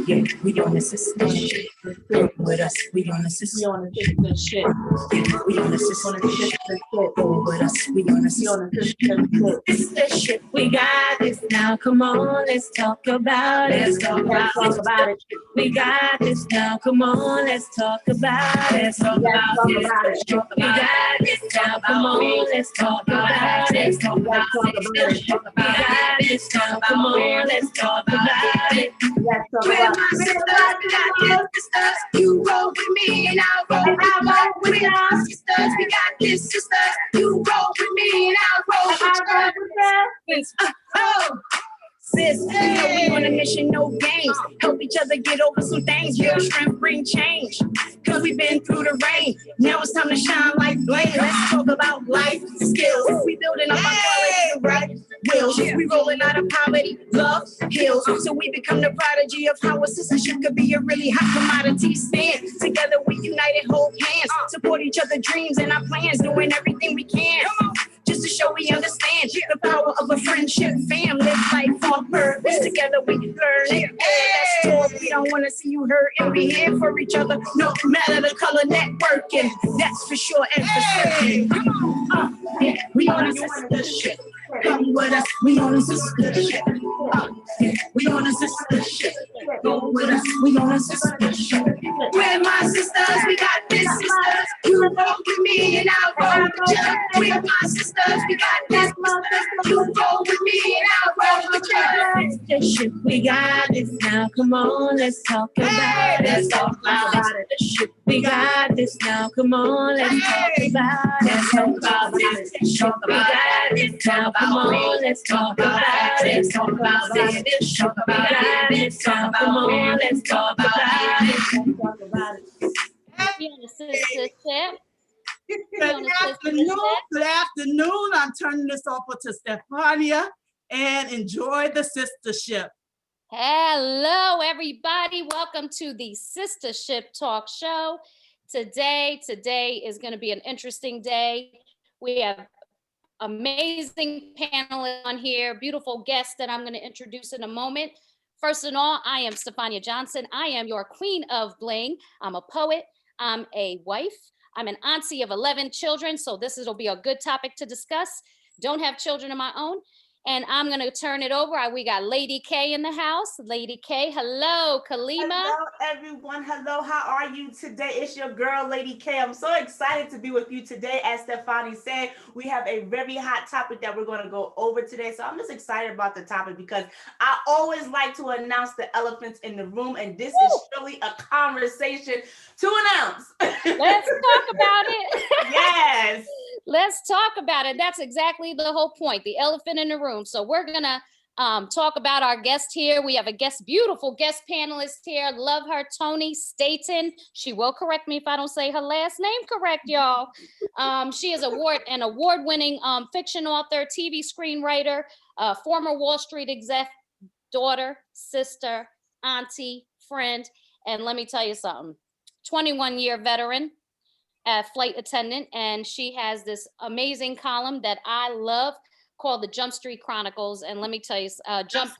Yeah, we on the system. With us, we on the system. Yeah, we on the system. With us, we on the system. Sistahship, we got this now. Come on, let's talk about it. Let's talk about it. We got this now. Come on, let's talk about it. Let's talk about it. We got this now. Come on, let's talk about it. Let's talk about it. We got this now. Come on, let's talk about it. With my sisters, we got this sisters. You roll with me and I'll roll with our sisters. We got this sisters. You roll with me and I'll roll with you. Sis, you know we on a mission, no games. Help each other get over some things. Real strength bring change. Cause we've been through the rain. Now it's time to shine like flame. Let's talk about life skills. We building up our quality, right? Wills. We rolling out of poverty, love heals. So we become the prodigy of how a sistahship could be a really hot commodity. Stand together, we united, hold hands. Support each other dreams and our plans, doing everything we can. Just to show we understand the power of a friendship, fam. Live life on purpose. Together we learn it. Let's talk. We don't want to see you hurt, and we here for each other. No matter the color, networking. That's for sure and for certain. Come on, yeah, we on a sistahship. Come with us, we on a sistahship. Yeah, we on a sistahship. Go with us, we on a sistahship. We're my sisters, we got this sisters. You roll with me and I'll roll with you. We're my sisters, we got this sisters. You roll with me and I'll roll with you. Sistahship, we got this now. Come on, let's talk about it. Let's talk about it. Sistahship, we got this now. Come on, let's talk about it. Let's talk about it. Sistahship, we got this now. Come on, let's talk about it. Let's talk about it. Sistahship, we got this now. Come on, let's talk about it. Let's talk about it. Be on the Sistahship. Good afternoon. I'm turning this over to Stefania and enjoy the Sistahship. Hello, everybody. Welcome to the Sistahship Talk Show. Today is going to be an interesting day. We have amazing panelists on here, beautiful guests that I'm going to introduce in a moment. First of all, I am Stefania Johnson. I am your queen of bling. I'm a poet. I'm a wife. I'm an auntie of 11 children, so will be a good topic to discuss. Don't have children of my own. And I'm going to turn it over. We got Lady K in the house. Lady K, hello, Khalima. Hello, everyone. Hello, how are you today? It's your girl, Lady K. I'm so excited to be with you today. As Stefani said, we have a very hot topic that we're going to go over today. So I'm just excited about the topic because I always like to announce the elephants in the room. And this is surely a conversation to announce. Let's talk about it. Yes. Let's talk about it. That's exactly the whole point, the elephant in the room. So we're going to talk about our guest here. We have a beautiful guest panelist here. Love her, Toni Staton. She will correct me if I don't say her last name correct, y'all. She is an award-winning fiction author, TV screenwriter, former Wall Street exec, daughter, sister, auntie, friend. And let me tell you something, 21-year veteran. Flight attendant, and she has this amazing column that I love called the Jump Street Chronicles. And let me tell you, Jump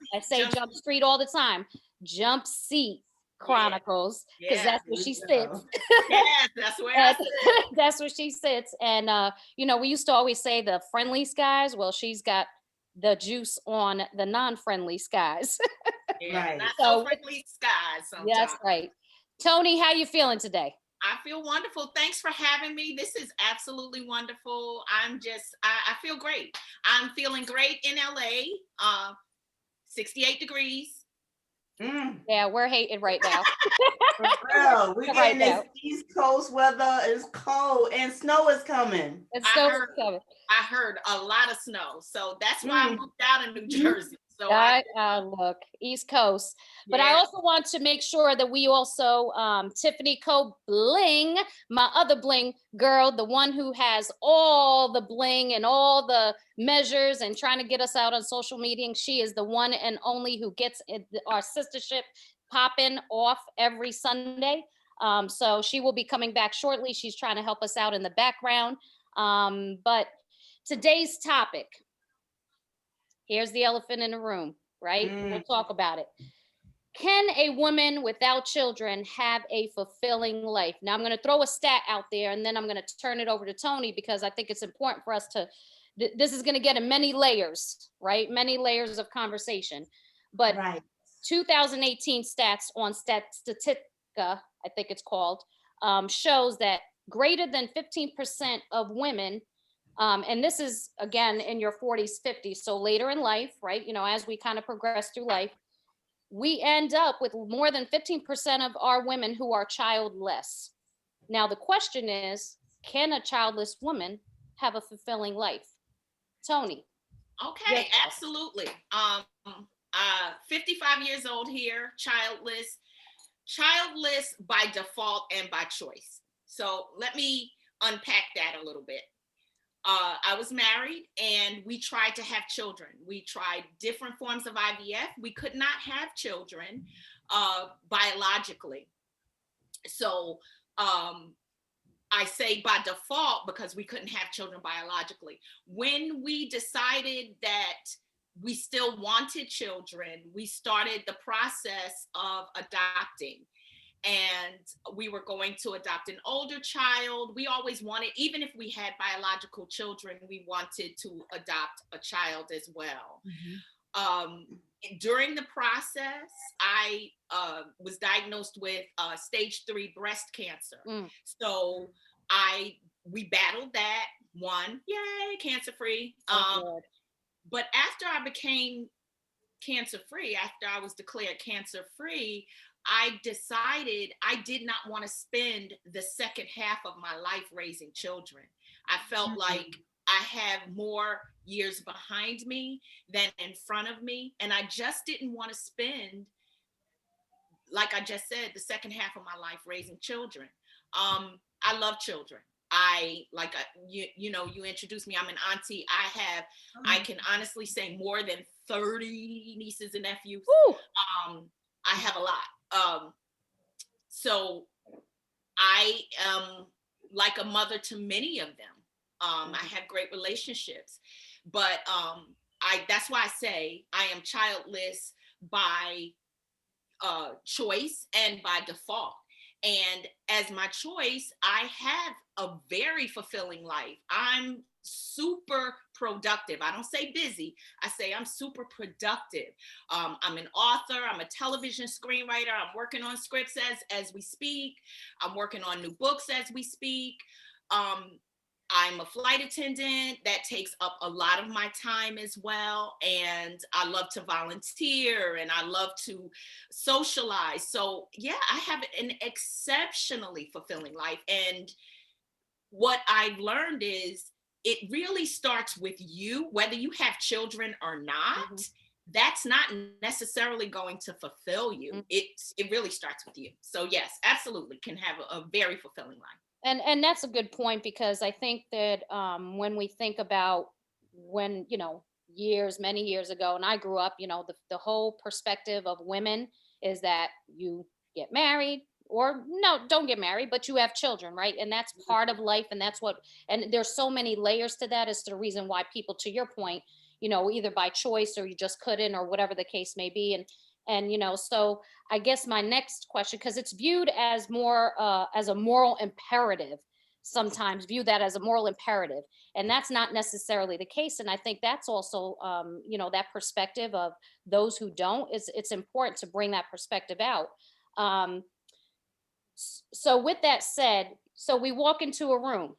Street all the time. Jump Seat Chronicles, because that's where she sits. Yes, that's where that's where she sits. And we used to always say the friendly skies. Well, she's got the juice on the non-friendly skies. Right. Not so friendly skies sometimes. That's right. Toni, how you feeling today? I feel wonderful. Thanks for having me. This is absolutely wonderful. I feel great. I'm feeling great in LA, 68 degrees. Yeah, we're hating right now. Bro, we're getting this East Coast weather. It's cold and snow is coming. I heard a lot of snow. So that's why I moved out of New Jersey. So look, East Coast. But I also want to make sure that we also, TiffanyCo-Bling, my other bling girl, the one who has all the bling and all the measures and trying to get us out on social media. And she is the one and only who gets our Sistahship popping off every Sunday. So she will be coming back shortly. She's trying to help us out in the background. But today's topic, Here's the elephant in the room, right? Mm. We'll talk about it. Can a woman without children have a fulfilling life? Now I'm going to throw a stat out there and then I'm going to turn it over to Toni because I think it's important for us to, this is going to get in many layers, right? Many layers of conversation. But Right. 2018 stats on Statistica, I think it's called, shows that greater than 15% of women, and this is again in your 40s, 50s, so later in life, right? You know, as we kind of progress through life, we end up with more than 15% of our women who are childless. Now, the question is, can a childless woman have a fulfilling life? Toni. Okay, Yes. absolutely. 55 years old here, childless by default and by choice. So let me unpack that a little bit. I was married and we tried to have children. We tried different forms of IVF. We could not have children biologically. So I say by default because we couldn't have children biologically. When we decided that we still wanted children, we started the process of adopting. And we were going to adopt an older child. We always wanted, even if we had biological children, we wanted to adopt a child as well. During the process, I was diagnosed with stage 3 breast cancer. So we battled that, won, yay, cancer-free. But after I became cancer-free, after I was declared cancer-free, I decided I did not want to spend the second half of my life raising children. I felt like I have more years behind me than in front of me. And I just didn't want to spend, like I just said, the second half of my life raising children. I love children. You introduced me, I'm an auntie. I can honestly say more than 30 nieces and nephews. I have a lot. So I am like a mother to many of them. I have great relationships, but that's why I say I am childless by choice and by default. And as my choice, I have a very fulfilling life. I'm super productive. I don't say busy. I say I'm super productive. I'm an author. I'm a television screenwriter. I'm working on scripts as we speak. I'm working on new books as we speak. I'm a flight attendant. That takes up a lot of my time as well. And I love to volunteer and I love to socialize. So yeah, I have an exceptionally fulfilling life. And what I've learned is it really starts with you, whether you have children or not. That's not necessarily going to fulfill you. It really starts with you. So yes, absolutely can have a very fulfilling life. And that's a good point, because I think that when we think about when, many years ago, and I grew up, the whole perspective of women is that you get married, or no, don't get married, but you have children, right? And that's part of life. And and there's so many layers to that as to the reason why people, to your point, either by choice or you just couldn't, or whatever the case may be. And so I guess my next question, because it's viewed as more as a moral imperative, sometimes view that as a moral imperative, and that's not necessarily the case. And I think that's also that perspective of those who don't, it's important to bring that perspective out. So with that said, so we walk into a room,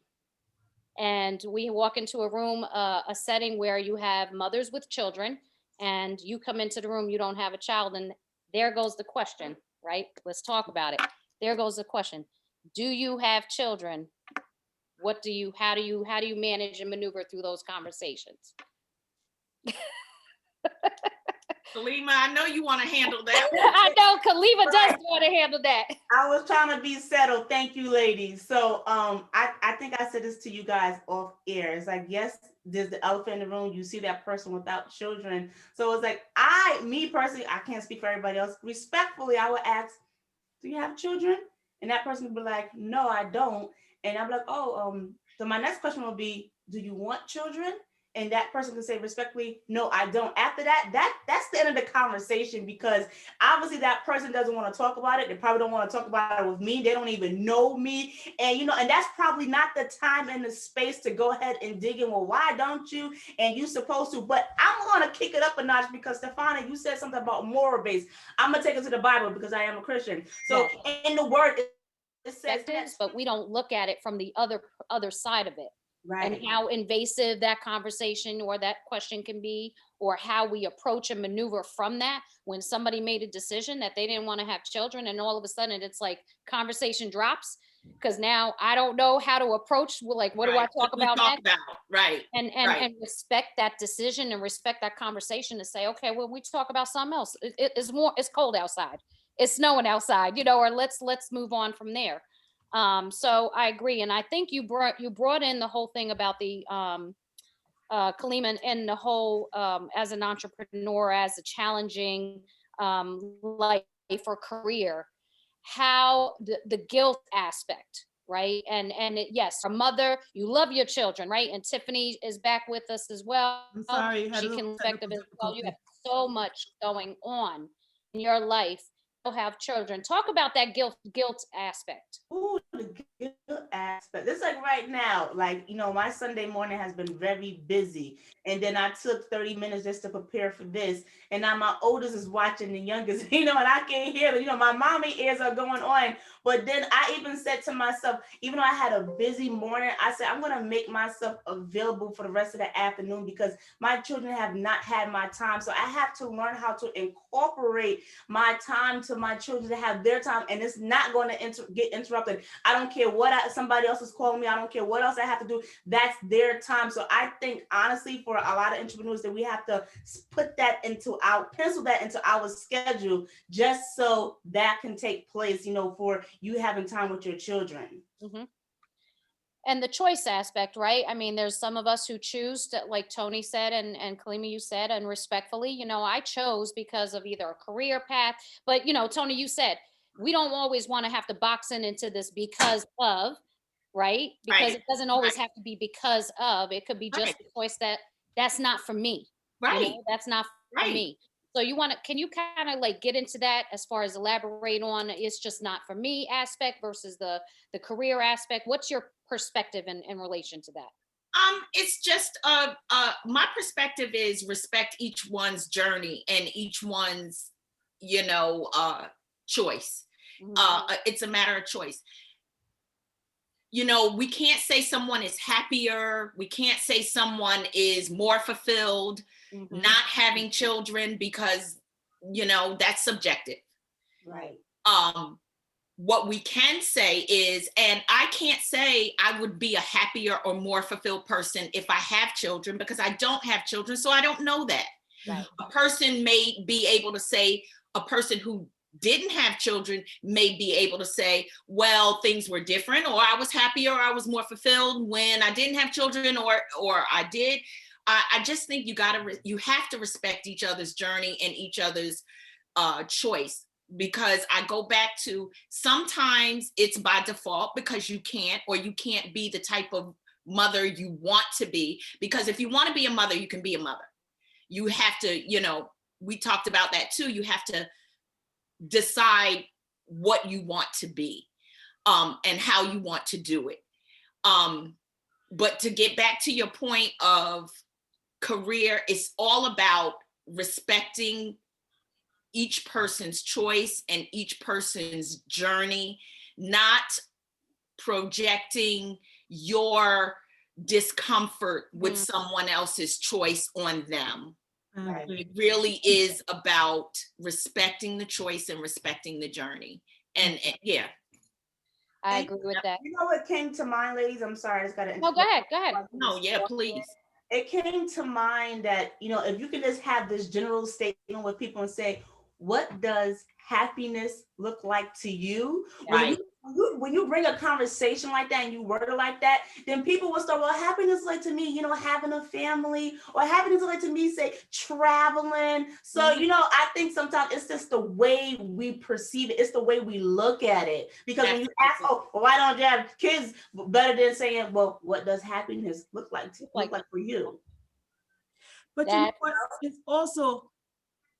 a setting where you have mothers with children, and you come into the room, you don't have a child, and there goes the question, right? Let's talk about it. There goes the question. Do you have children? How do you manage and maneuver through those conversations? Khalima, I know you want to handle that. I know Khalima does want to handle that. I was trying to be settled. Thank you, ladies. So I think I said this to you guys off air. It's like, yes, there's the elephant in the room. You see that person without children. So it's like, me personally, I can't speak for everybody else. Respectfully, I would ask, do you have children? And that person would be like, no, I don't. And I'm like, so my next question will be, do you want children? and that person can say respectfully, no, I don't. After that, that's the end of the conversation, because obviously that person doesn't want to talk about it. They probably don't want to talk about it with me. They don't even know me. And, you know, and that's probably not the time and the space to go ahead and dig in. Well, why don't you? And you're supposed to. But I'm going to kick it up a notch because, Stefania, you said something about moral base. I'm going to take it to the Bible because I am a Christian. So in the word, it says that, but we don't look at it from the other side of it. Right. And how invasive that conversation or that question can be, or how we approach and maneuver from that when somebody made a decision that they didn't want to have children, and all of a sudden it's like conversation drops because now I don't know how to approach. Like, what do I talk about next? Right. And respect that decision and respect that conversation and say, okay, well, we talk about something else. It's cold outside. It's snowing outside, you know, or let's move on from there. So I agree. And I think you brought in the whole thing about the Khalima, and the whole as an entrepreneur, as a challenging life or career, how the guilt aspect, right? And yes, a mother, you love your children, right? And Tiffany is back with us as well. I'm sorry, she can respect as well. You have so much going on in your life. Have children. Talk about that guilt aspect. Ooh, the guilt aspect. It's like right now, like, you know, my Sunday morning has been very busy. And then I took 30 minutes just to prepare for this. And now my oldest is watching the youngest, you know, and I can't hear it. You know, my mommy ears are going on. But then I even said to myself, even though I had a busy morning, I said, I'm going to make myself available for the rest of the afternoon because my children have not had my time. So I have to learn how to incorporate my time to my children to have their time, and it's not going to get interrupted. I don't care what somebody else is calling me. I don't care what else I have to do. That's their time. So I think honestly, for a lot of entrepreneurs, that we have to put that pencil that into our schedule, just so that can take place, you know, for you having time with your children. Mm-hmm. And the choice aspect, right? I mean, there's some of us who choose to, like Toni said, and Khalima, you said, and respectfully, you know, I chose because of either a career path, but, you know, Toni, you said, we don't always want to have to box into this because of, right? Because it doesn't always have to be because of, it could be just a choice that's not for me. Right. You know, that's not for me. So can you kind of like get into that as far as elaborate on it's just not for me aspect versus the career aspect? What's your perspective in relation to that? It's just my perspective is respect each one's journey and each one's, you know, choice. Mm-hmm. It's a matter of choice. You know, we can't say someone is happier. We can't say someone is more fulfilled, mm-hmm. not having children, because, you know, that's subjective. Right. What we can say is, and I can't say I would be a happier or more fulfilled person if I have children, because I don't have children, so I don't know that. Right. A person may be able to say, a person who didn't have children may be able to say, well, things were different, or I was happier, or I was more fulfilled when I didn't have children, or I did. I just think you have to respect each other's journey and each other's choice. Because I go back to, sometimes it's by default because you can't be the type of mother you want to be. Because if you want to be a mother, you can be a mother. You have to, you know, we talked about that too. You have to decide what you want to be, and how you want to do it. But to get back to your point of career, it's all about respecting each person's choice and each person's journey, not projecting your discomfort with someone else's choice on them. Right. It really is about respecting the choice and respecting the journey. And yeah. I agree with that. You know what came to mind, ladies? I'm sorry, I just got to. No, go ahead. No, yeah, please. It came to mind that, you know, if you can just have this general statement with people and say, what does happiness look like to you? Right. When you bring a conversation like that and you word it like that, then people will start, well, happiness like to me, you know, having a family, or happiness like to me, say, traveling. So, you know, I think sometimes it's just the way we perceive it. It's the way we look at it. Because when you ask, oh, well, why don't you have kids? Better than saying, well, what does happiness look like for you? But you know That- what? It's also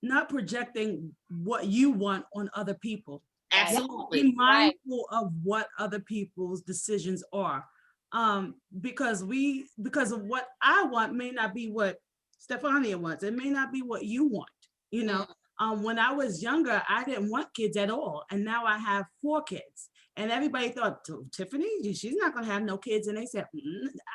not projecting what you want on other people. Absolutely. Be mindful of what other people's decisions are. Because of what I want may not be what Stefania wants. It may not be what you want, you know. When I was younger, I didn't want kids at all. And now I have 4 kids. And everybody thought, Tiffany, she's not going to have no kids. And they said,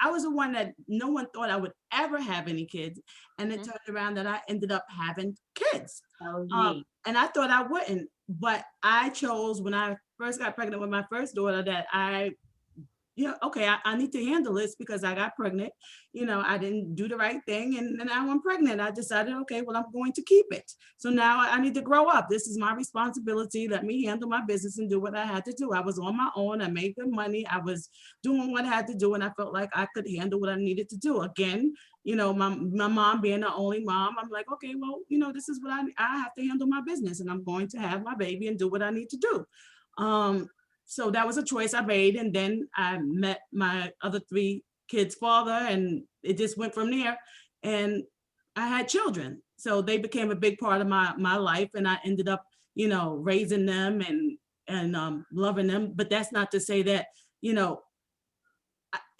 I was the one that no one thought I would ever have any kids. And it turned around that I ended up having kids. And I thought I wouldn't. But I chose, when I first got pregnant with my first daughter, that I need to handle this because I got pregnant. You know, I didn't do the right thing. And now I'm pregnant. I decided, okay, well, I'm going to keep it. So now I need to grow up. This is my responsibility. Let me handle my business and do what I had to do. I was on my own. I made good money. I was doing what I had to do. And I felt like I could handle what I needed to do. Again, you know, my mom being the only mom, I'm like, okay, well, you know, this is what I have to handle my business, and I'm going to have my baby and do what I need to do. So that was a choice I made. And then I met my other 3 kids' father, and it just went from there. And I had children. So they became a big part of my life. And I ended up, you know, raising them and loving them. But that's not to say that, you know,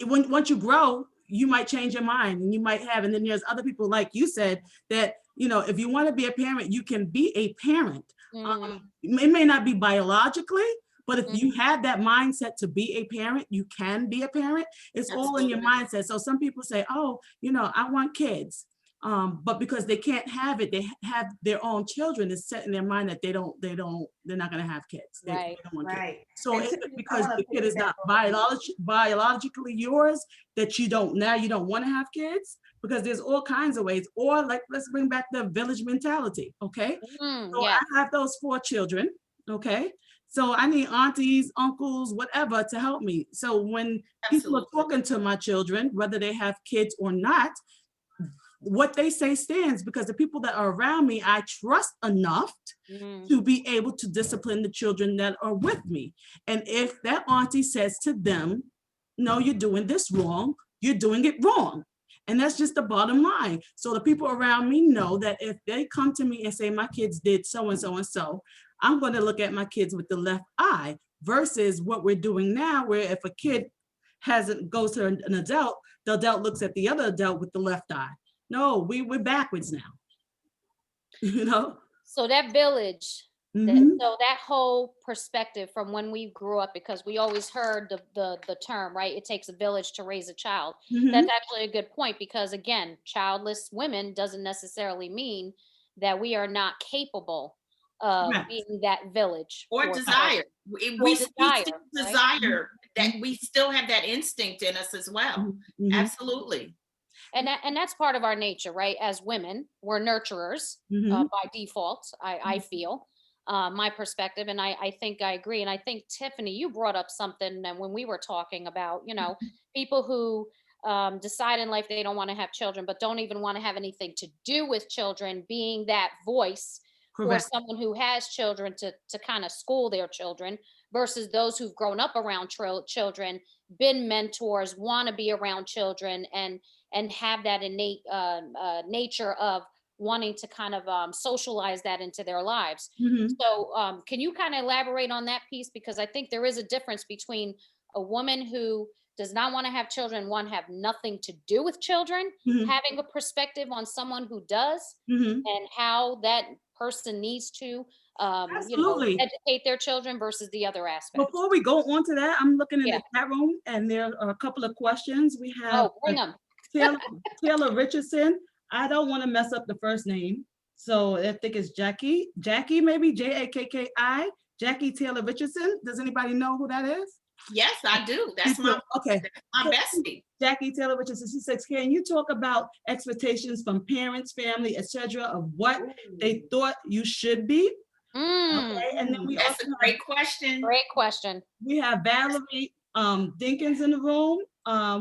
once you grow, you might change your mind, and you might have, and then there's other people, like you said, that, you know, if you want to be a parent, you can be a parent. It may not be biologically, but if you have that mindset to be a parent, you can be a parent. It's all in your mindset. So some people say, oh, you know, I want kids. But because they can't have it, they have their own children. It's set in their mind that they're not going to have kids. They don't want kids. So it's because the kid is not biologically yours that you don't want to have kids, because there's all kinds of ways. Or like, let's bring back the village mentality. Okay. So I have those 4 children. Okay. So I need aunties, uncles, whatever to help me. So when people are talking to my children, whether they have kids or not, what they say stands, because the people that are around me, I trust enough to be able to discipline the children that are with me. And if that auntie says to them, no, you're doing this wrong, you're doing it wrong. And that's just the bottom line. So the people around me know that if they come to me and say, my kids did so and so and so, I'm going to look at my kids with the left eye, versus what we're doing now, where if a kid goes to an adult, the adult looks at the other adult with the left eye. No, we're backwards now. You know? So that village, so that whole perspective from when we grew up, because we always heard the term, right? It takes a village to raise a child. That's actually a good point, because again, childless women doesn't necessarily mean that we are not capable of being that village. Or desire. We still desire that. We still have that instinct in us as well. Absolutely. And that's part of our nature, right? As women, we're nurturers by default, I feel, my perspective. And I think I agree. And I think, Tiffany, you brought up something that when we were talking about, you know, people who decide in life they don't want to have children, but don't even want to have anything to do with children, being that voice for someone who has children to kind of school their children, versus those who've grown up around children, been mentors, want to be around children, and have that innate nature of wanting to kind of socialize that into their lives. So can you kind of elaborate on that piece? Because I think there is a difference between a woman who does not want to have children, have nothing to do with children, having a perspective on someone who does, and how that person needs to educate their children, versus the other aspect. Before we go on to that, I'm looking in the chat room, and there are a couple of questions. We have bring them. Taylor Richardson. I don't want to mess up the first name, so I think it's Jackie, maybe Jakki. Jackie Taylor Richardson. Does anybody know who that is? Yes, I do. That's my bestie. Jackie Taylor Richardson. She says, can you talk about expectations from parents, family, etc., of what they thought you should be? Okay, and then that's a great question. Great question. We have Valerie Dinkins in the room.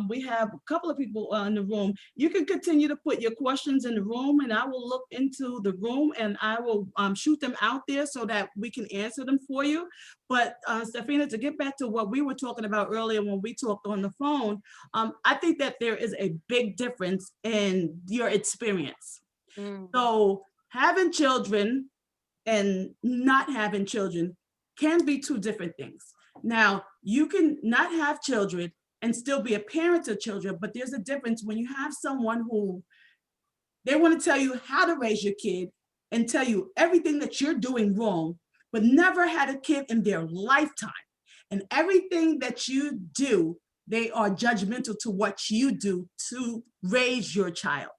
We have a couple of people in the room. You can continue to put your questions in the room, and I will look into the room and I will shoot them out there so that we can answer them for you. But Stefania, to get back to what we were talking about earlier when we talked on the phone, I think that there is a big difference in your experience. So having children and not having children can be two different things. Now, you can not have children and still be a parent to children, but there's a difference when you have someone who they want to tell you how to raise your kid and tell you everything that you're doing wrong, but never had a kid in their lifetime. And everything that you do, they are judgmental to what you do to raise your child.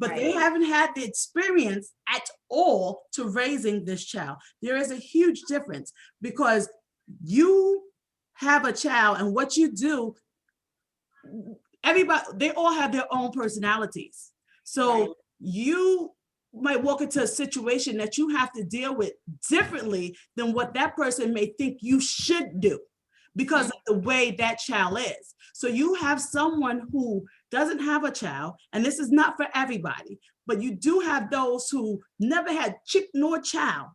But they haven't had the experience at all to raising this child. There is a huge difference because you have a child and what you do, everybody, they all have their own personalities. So you might walk into a situation that you have to deal with differently than what that person may think you should do because of the way that child is. So you have someone who doesn't have a child, and this is not for everybody, but you do have those who never had chick nor child,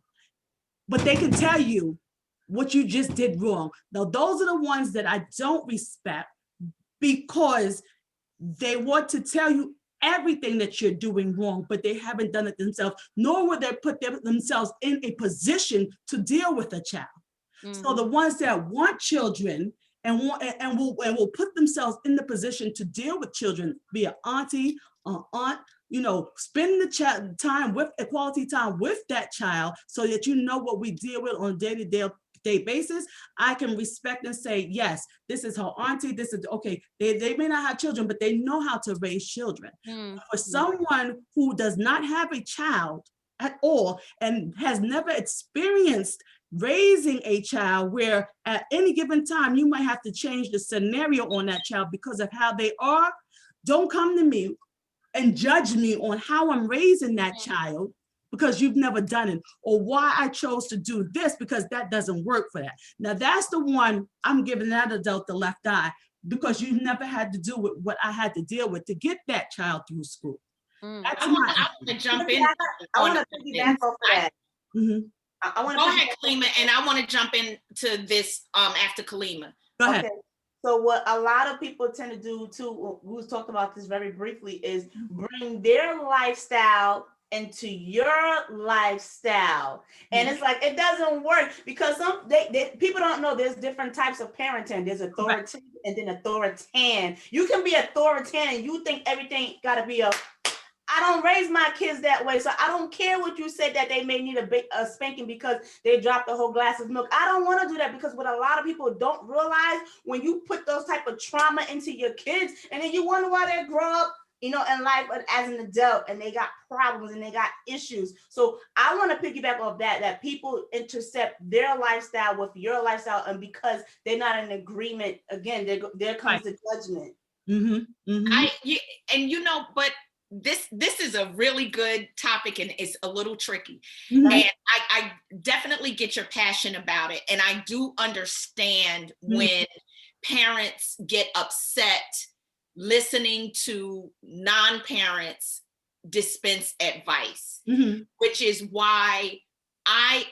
but they can tell you what you just did wrong. Now, those are the ones that I don't respect because they want to tell you everything that you're doing wrong, but they haven't done it themselves, nor will they put themselves in a position to deal with a child. So the ones that want children and will put themselves in the position to deal with children, be an auntie, an aunt, you know, spend the time with a quality time with that child so that you know what we deal with on a day-to-day basis. I can respect and say, yes, this is her auntie, this is okay. They may not have children, but they know how to raise children. For someone who does not have a child at all and has never experienced raising a child where at any given time you might have to change the scenario on that child because of how they are, don't come to me and judge me on how I'm raising that child because you've never done it, or why I chose to do this because that doesn't work for that. Now that's the one I'm giving that adult the left eye because you never had to do with what I had to deal with to get that child through school. That's I want to jump in. I want to piggyback off of that. I want to go ahead, Khalima, and I want to jump into this after Khalima. Go ahead. Okay. So what a lot of people tend to do too, we was talking about this very briefly, is bring their lifestyle into your lifestyle. And it's like, it doesn't work because people don't know there's different types of parenting. There's authoritative and then authoritarian. You can be authoritarian. You think everything got to be I don't raise my kids that way. So I don't care what you said that they may need a spanking because they dropped a whole glass of milk. I don't want to do that because what a lot of people don't realize, when you put those type of trauma into your kids and then you wonder why they grow up, you know, in life as an adult and they got problems and they got issues. So I want to piggyback off that people intercept their lifestyle with your lifestyle, and because they're not in agreement, again, there comes the judgment. And you know, but this is a really good topic and it's a little tricky. And I definitely get your passion about it. And I do understand when parents get upset listening to non-parents dispense advice, which is why I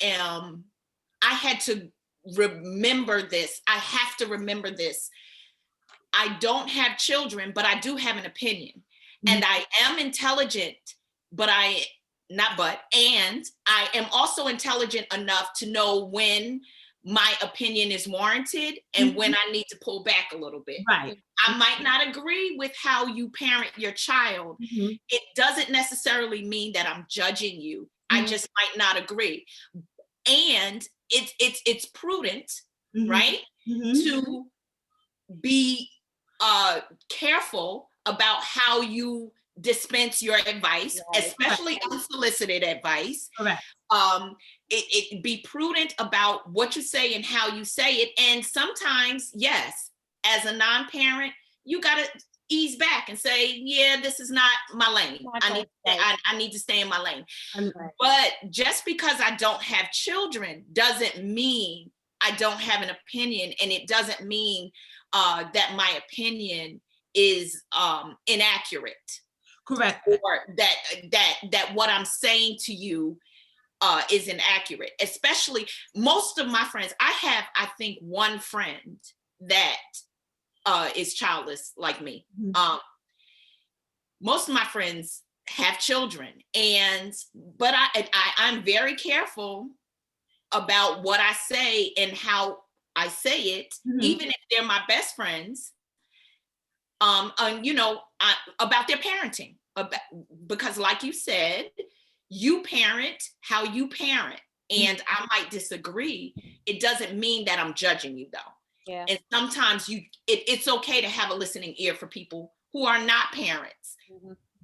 had to remember this. I have to remember this. I don't have children, but I do have an opinion. And I am intelligent, and I am also intelligent enough to know when my opinion is warranted and when I need to pull back a little bit. Right. I might not agree with how you parent your child. It doesn't necessarily mean that I'm judging you. I just might not agree. And it's prudent, right? To be careful about how you dispense your advice, especially unsolicited advice. Correct. It be prudent about what you say and how you say it. And sometimes, yes, as a non-parent, you got to ease back and say, yeah, this is not my lane. I need to stay in my lane. But just because I don't have children doesn't mean I don't have an opinion, and it doesn't mean that my opinion is inaccurate. Correct. Or that what I'm saying to you is inaccurate. Especially most of my friends, I think one friend that is childless like me. Most of my friends have children, but I'm very careful about what I say and how I say it, even if they're my best friends. About their parenting, because like you said, you parent how you parent, and I might disagree. It doesn't mean that I'm judging you though. Yeah. And sometimes it's okay to have a listening ear for people who are not parents.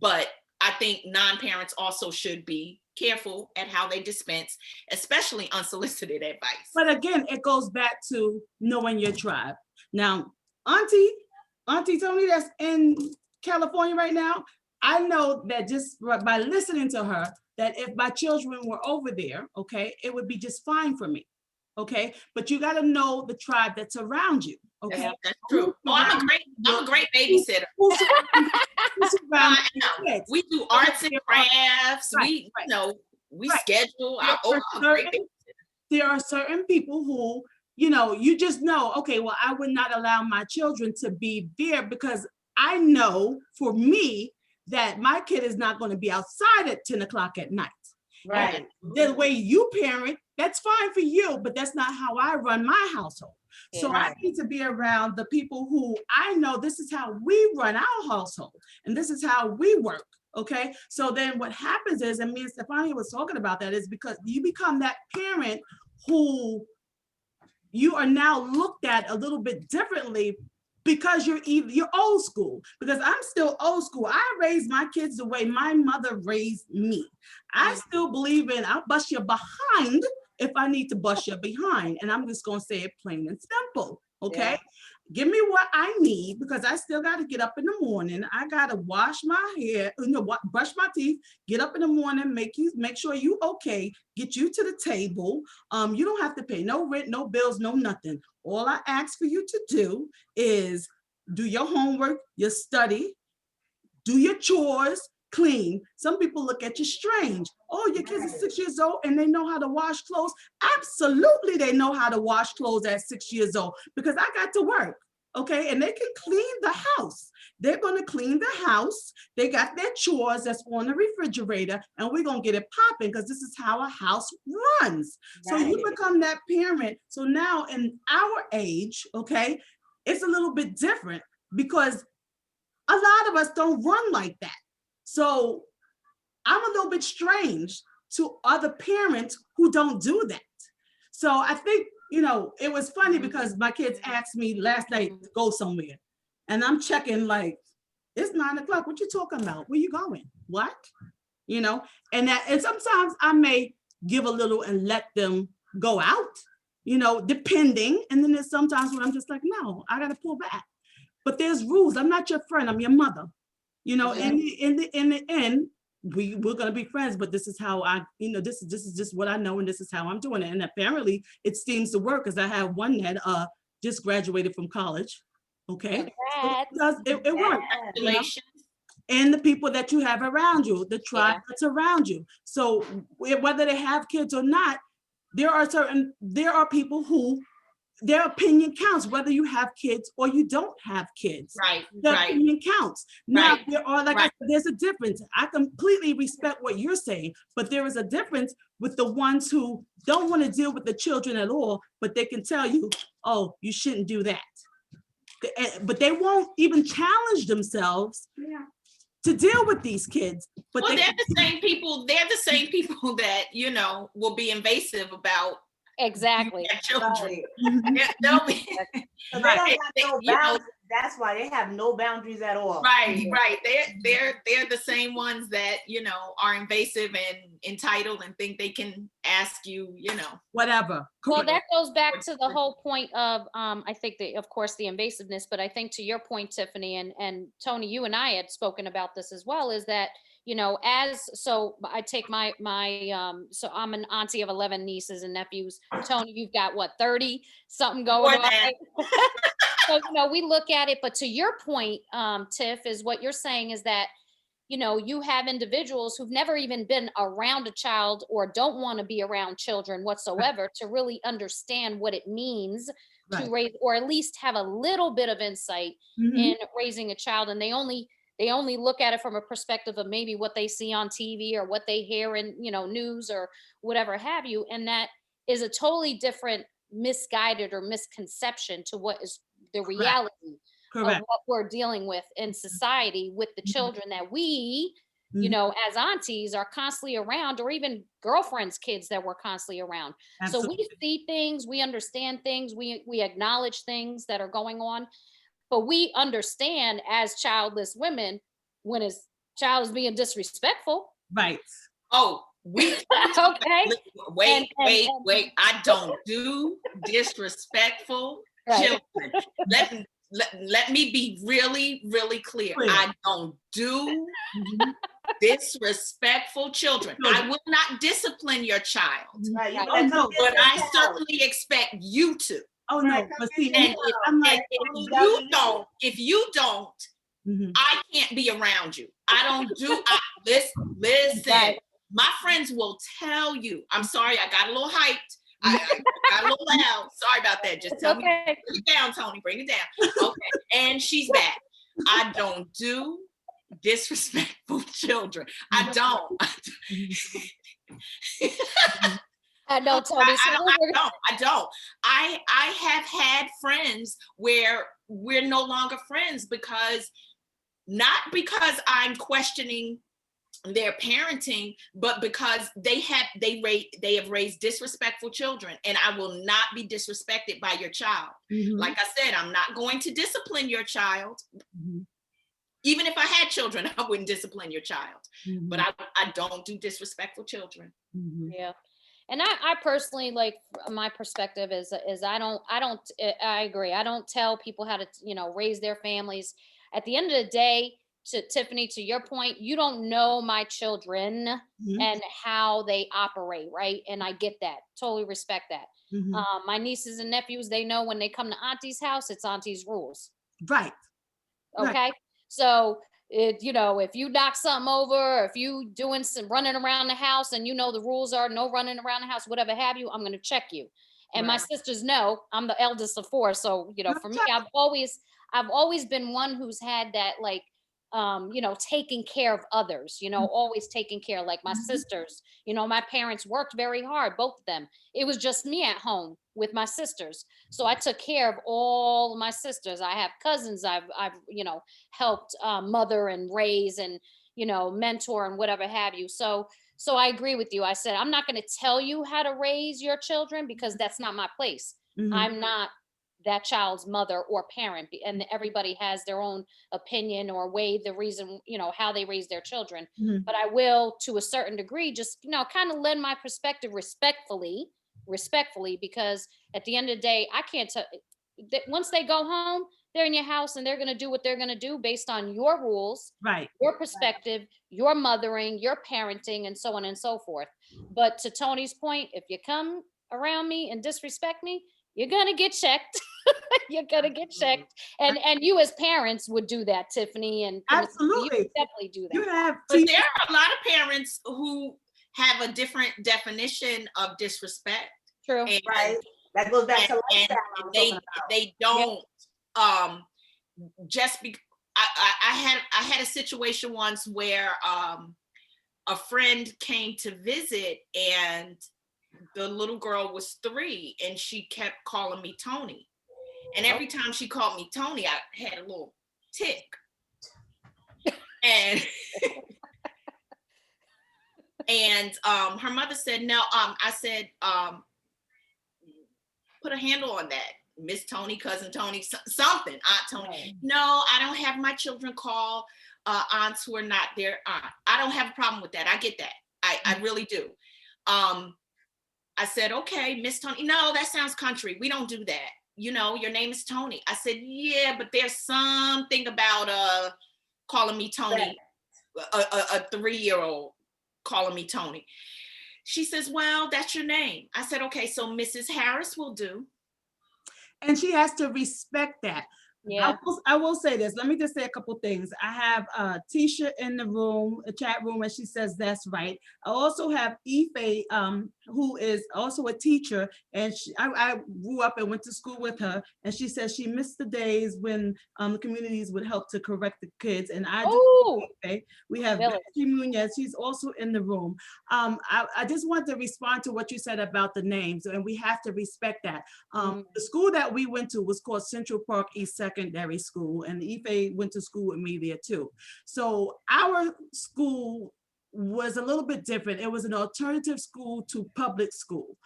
But I think non-parents also should be careful at how they dispense, especially unsolicited advice. But again, it goes back to knowing your tribe. Now, Auntie Toni that's in California right now, I know that just by listening to her, that if my children were over there, okay, it would be just fine for me. Okay, but you got to know the tribe that's around you. Okay, yeah, that's true. I'm a great babysitter. We do arts and crafts. We schedule. There are certain people who, you just know, okay, well, I would not allow my children to be there because I know for me that my kid is not going to be outside at 10 o'clock at night. Right. And the way you parent, that's fine for you, but that's not how I run my household. So I need to be around the people who I know this is how we run our household and this is how we work. Okay. So then what happens is, and me and Stefania was talking about that, is because you become that parent who you are now looked at a little bit differently because you're old school, because I'm still old school. I raised my kids the way my mother raised me. I still believe in I'll bust your behind if I need to bust your behind. And I'm just going to say it plain and simple. Okay. Yeah. Give me what I need because I still got to get up in the morning. I got to wash my hair, brush my teeth, get up in the morning, make sure you okay, get you to the table. You don't have to pay no rent, no bills, no nothing. All I ask for you to do is do your homework, your study, do your chores, clean. Some people look at you strange. Oh, your kids are 6 years old and they know how to wash clothes. Absolutely, they know how to wash clothes at 6 years old because I got to work. Okay, and they can clean the house. They're going to clean the house. They got their chores that's on the refrigerator, and we're going to get it popping because this is how a house runs. Right. So you become that parent. So now in our age, okay, it's a little bit different because a lot of us don't run like that. So I'm a little bit strange to other parents who don't do that. So I think, it was funny because my kids asked me last night to go somewhere and I'm checking like, it's 9 o'clock. What you talking about? Where you going? What? And sometimes I may give a little and let them go out, depending. And then there's sometimes when I'm just like, no, I got to pull back. But there's rules. I'm not your friend. I'm your mother. In the end, we're going to be friends, but this is how this is just what I know. And this is how I'm doing it. And apparently it seems to work because I have one that just graduated from college. Okay. So it works. And the people that you have around you, the tribe that's around you. So whether they have kids or not, there are people who their opinion counts, whether you have kids or you don't have kids. Right. Their opinion counts. Now, there are, I said, there's a difference. I completely respect what you're saying, but there is a difference with the ones who don't want to deal with the children at all, but they can tell you, oh, you shouldn't do that. But they won't even challenge themselves to deal with these kids. But they're the same people. They're the same people that, will be invasive about exactly children. They'll be, so they don't have no boundaries. That's why they have no boundaries at all. Right. They're the same ones that are invasive and entitled and think they can ask you whatever. Well, that goes back to the whole point of I think that of course the invasiveness, but I think to your point, Tiffany and Toni, you and I had spoken about this as well, is that so I take my so I'm an auntie of 11 nieces and nephews. Toni, you've got what, 30 something going on? So, we look at it, but to your point, Tiff, is what you're saying is that, you have individuals who've never even been around a child or don't want to be around children whatsoever to really understand what it means to raise, or at least have a little bit of insight in raising a child. And they only look at it from a perspective of maybe what they see on TV or what they hear in, news or whatever have you. And that is a totally different misguided or misconception to what is the reality of what we're dealing with in society with the children that we, as aunties are constantly around, or even girlfriends' kids that we're constantly around. Absolutely. So we see things, we understand things, we acknowledge things that are going on, but we understand as childless women when a child is being disrespectful. Right. Oh, okay. Wait. I don't do disrespectful children. Let me be really, really clear. I don't do disrespectful children. I will not discipline your child, but I certainly expect you to. Oh no! But see, and if you don't, I can't be around you. I don't do. Listen. My friends will tell you. I'm sorry, I got a little hyped. I got a little loud. Sorry about that. Just tell me. Bring it down, Toni. Bring it down. Okay. And she's back. I don't do disrespectful children. I don't. I know, Toni. I don't. I have had friends where we're no longer friends not because I'm questioning their parenting, but because they have raised disrespectful children, and I will not be disrespected by your child. Like I said, I'm not going to discipline your child. Even if I had children, I wouldn't discipline your child. But I don't do disrespectful children. Yeah. And I personally, like, my perspective is I agree. I don't tell people how to, raise their families. At the end of the day, to Tiffany, to your point, you don't know my children and how they operate, right? And I get that, totally respect that. My nieces and nephews, they know when they come to auntie's house, it's auntie's rules. Right. Okay. Right. So if you knock something over, or if you doing some running around the house and the rules are no running around the house, whatever have you, I'm going to check you. And my sisters know I'm the eldest of four. So, for me, I've always been one who's had that, like, taking care of others, always taking care, like my sisters, my parents worked very hard, both of them. It was just me at home with my sisters. So I took care of all my sisters. I have cousins I've helped mother and raise and, mentor and whatever have you. So I agree with you. I said, I'm not going to tell you how to raise your children because that's not my place. I'm not that child's mother or parent, and everybody has their own opinion or way, the reason, how they raise their children. But I will, to a certain degree, just, kind of lend my perspective respectfully, because at the end of the day, I can't tell, once they go home, they're in your house and they're going to do what they're going to do based on your rules, right? Your perspective, your mothering, your parenting, and so on and so forth. But to Toni's point, if you come around me and disrespect me, you're going to get checked. You're going to get checked. And you as parents would do that, Tiffany. And absolutely. You definitely do that. But there are a lot of parents who have a different definition of disrespect. True. And, right. That goes back to lifestyle. They don't just be. I had a situation once where a friend came to visit, and the little girl was 3 and she kept calling me Toni. And every time she called me Toni, I had a little tick. And her mother said, no, I said, put a handle on that. Miss Toni, cousin Toni, something, Aunt Toni. Right. No, I don't have my children call aunts who are not their aunt. I don't have a problem with that. I get that. I really do. I said, okay, Miss Toni. No, that sounds country. We don't do that. Your name is Toni. I said, yeah, but there's something about calling me Toni, a 3-year-old calling me Toni. She says, well, that's your name. I said, okay, so Mrs. Harris will do. And she has to respect that. Yeah. I will say this. Let me just say a couple things. I have Tisha in the room, a chat room, and she says that's right. I also have Ife, who is also a teacher, and I grew up and went to school with her, and she says she missed the days when the communities would help to correct the kids. And I do. Ife. We have Village. Betsy Munoz. She's also in the room. I just want to respond to what you said about the names, and we have to respect that. The school that we went to was called Central Park East Secondary School, and Ife went to school with me there too. So our school was a little bit different. It was an alternative school to public school.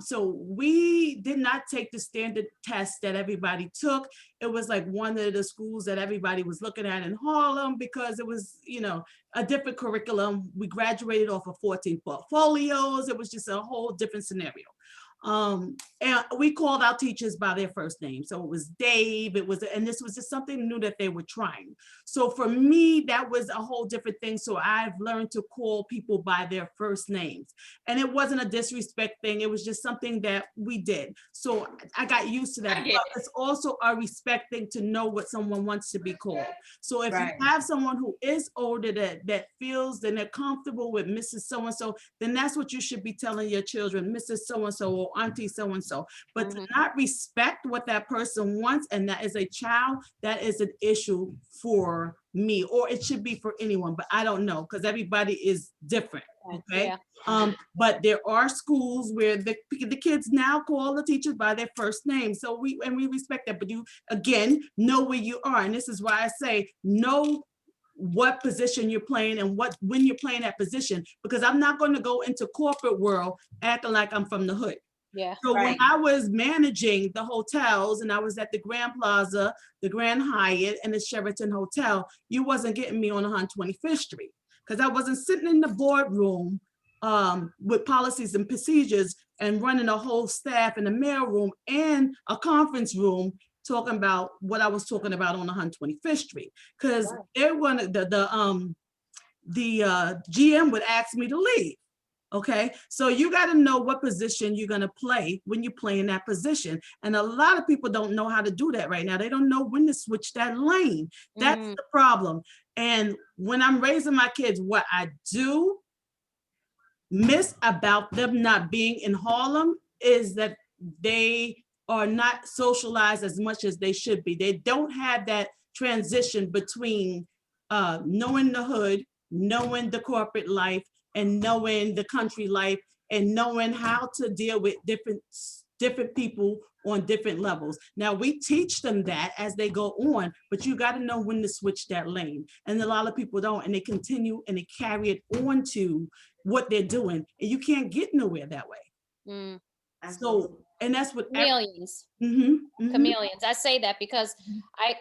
So we did not take the standard test that everybody took. It was like one of the schools that everybody was looking at in Harlem because it was, you know, a different curriculum. We graduated off of 14 portfolios. It was just a whole different scenario. And we called our teachers by their first name. So it was Dave, and this was just something new that they were trying. So for me, that was a whole different thing. So I've learned to call people by their first names. And it wasn't a disrespect thing. It was just something that we did. So I got used to that. But it's also a respect thing to know what someone wants to be called. So if you have someone who is older that feels that they're comfortable with Mrs. So-and-so, then that's what you should be telling your children, Mrs. So-and-so or Auntie so-and-so. But to not respect what that person wants, and that is a child, that is an issue for me, or it should be for anyone, but I don't know, because everybody is different. Okay. Yeah. But there are schools where the kids now call the teachers by their first name. So we respect that, but you again know where you are. And this is why I say know what position you're playing and when you're playing that position, because I'm not going to go into corporate world acting like I'm from the hood. Yeah. So when I was managing the hotels and I was at the Grand Plaza, the Grand Hyatt, and the Sheraton Hotel, you wasn't getting me on 125th Street because I wasn't sitting in the boardroom with policies and procedures and running a whole staff in the mail room and a conference room talking about what I was talking about on 125th Street, because they wanted the GM would ask me to leave. Okay, so you got to know what position you're going to play when you play in that position. And a lot of people don't know how to do that right now. They don't know when to switch that lane. That's the problem. And when I'm raising my kids, what I do miss about them not being in Harlem is that they are not socialized as much as they should be. They don't have that transition between knowing the hood, knowing the corporate life, and knowing the country life, and knowing how to deal with different people on different levels. Now we teach them that as they go on, but you got to know when to switch that lane. And a lot of people don't, and they continue and they carry it on to what they're doing, and you can't get nowhere that way. So, and that's what chameleons. Chameleons. I say that because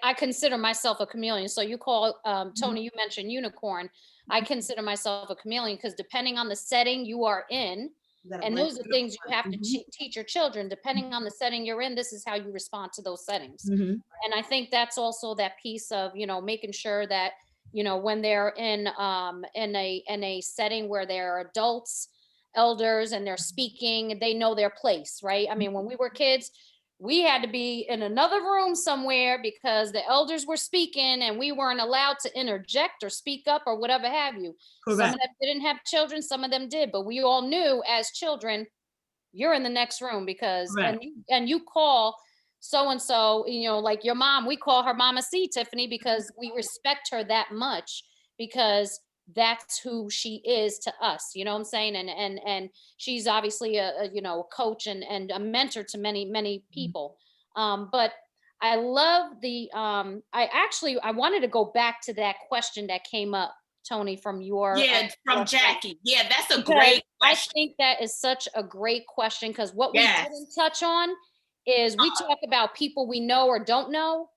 I consider myself a chameleon. So you call Toni, you mentioned unicorn. I consider myself a chameleon because depending on the setting you are in, and those are things you have to teach your children, depending on the setting you're in, this is how you respond to those settings. And I think that's also that piece of, you know, making sure that, you know, when they're in a setting where there are adults, elders, and they're speaking, they know their place, right? I mean, when we were kids, we had to be in another room somewhere because the elders were speaking and we weren't allowed to interject or speak up or whatever have you. Correct. Some of them didn't have children, some of them did, but we all knew as children, you're in the next room because, and you call so-and-so, you know, like your mom, we call her Mama C, Tiffany, because we respect her that much because that's who she is to us, you know what I'm saying? And she's obviously a you know, a coach and a mentor to many people. But I love the I wanted to go back to that question that came up, Toni, from your from Jackie. Yeah, that's a great question. I think that is such a great question because what we didn't touch on is we talk about people we know or don't know,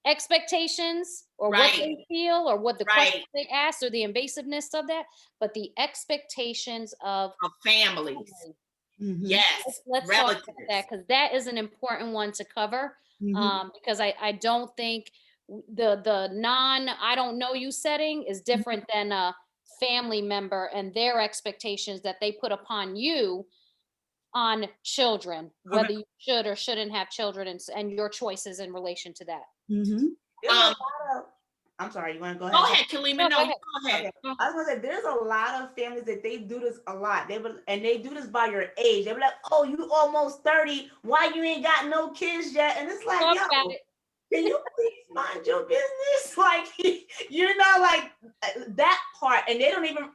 expectations or what they feel or what the questions they ask or the invasiveness of that, but the expectations of families. Yes, let's talk about that because that is an important one to cover. Because I don't think the non I don't know you setting is different than a family member and their expectations that they put upon you on children, whether you should or shouldn't have children, and your choices in relation to that. Mm-hmm. I'm sorry, you want to go ahead? Go ahead, Khalima. No, go ahead. Okay. I was gonna say there's a lot of families that they do this a lot. They do this by your age. They be like, "Oh, you almost 30. Why you ain't got no kids yet?" And it's like, yo, can you please mind your business? Like, you know, like that part. And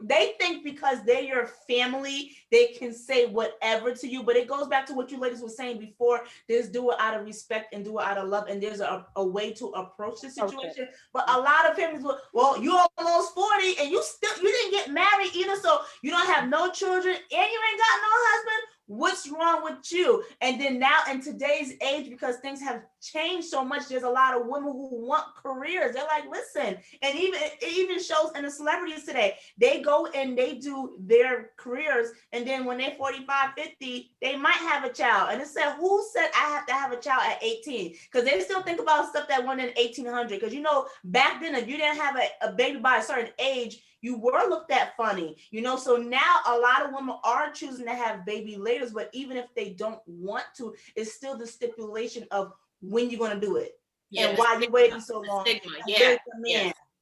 they think because they're your family, they can say whatever to you. But it goes back to what you ladies were saying before. There's do it out of respect and do it out of love. And there's a way to approach the situation. But a lot of families will, well, you almost 40 and you didn't get married either. So you don't have no children and you ain't got no husband. What's wrong with you? And then now in today's age, because things have changed so much, there's a lot of women who want careers. They're like, listen, and it even shows in the celebrities today, they go and they do their careers. And then when they're 45, 50, they might have a child. And it said, who said I have to have a child at 18? Because they still think about stuff that went in 1800. Because, you know, back then, if you didn't have a baby by a certain age, you were looked at funny, you know. So now a lot of women are choosing to have baby later, but even if they don't want to, it's still the stipulation of when you're going to do it and why you're waiting so long. Stigma.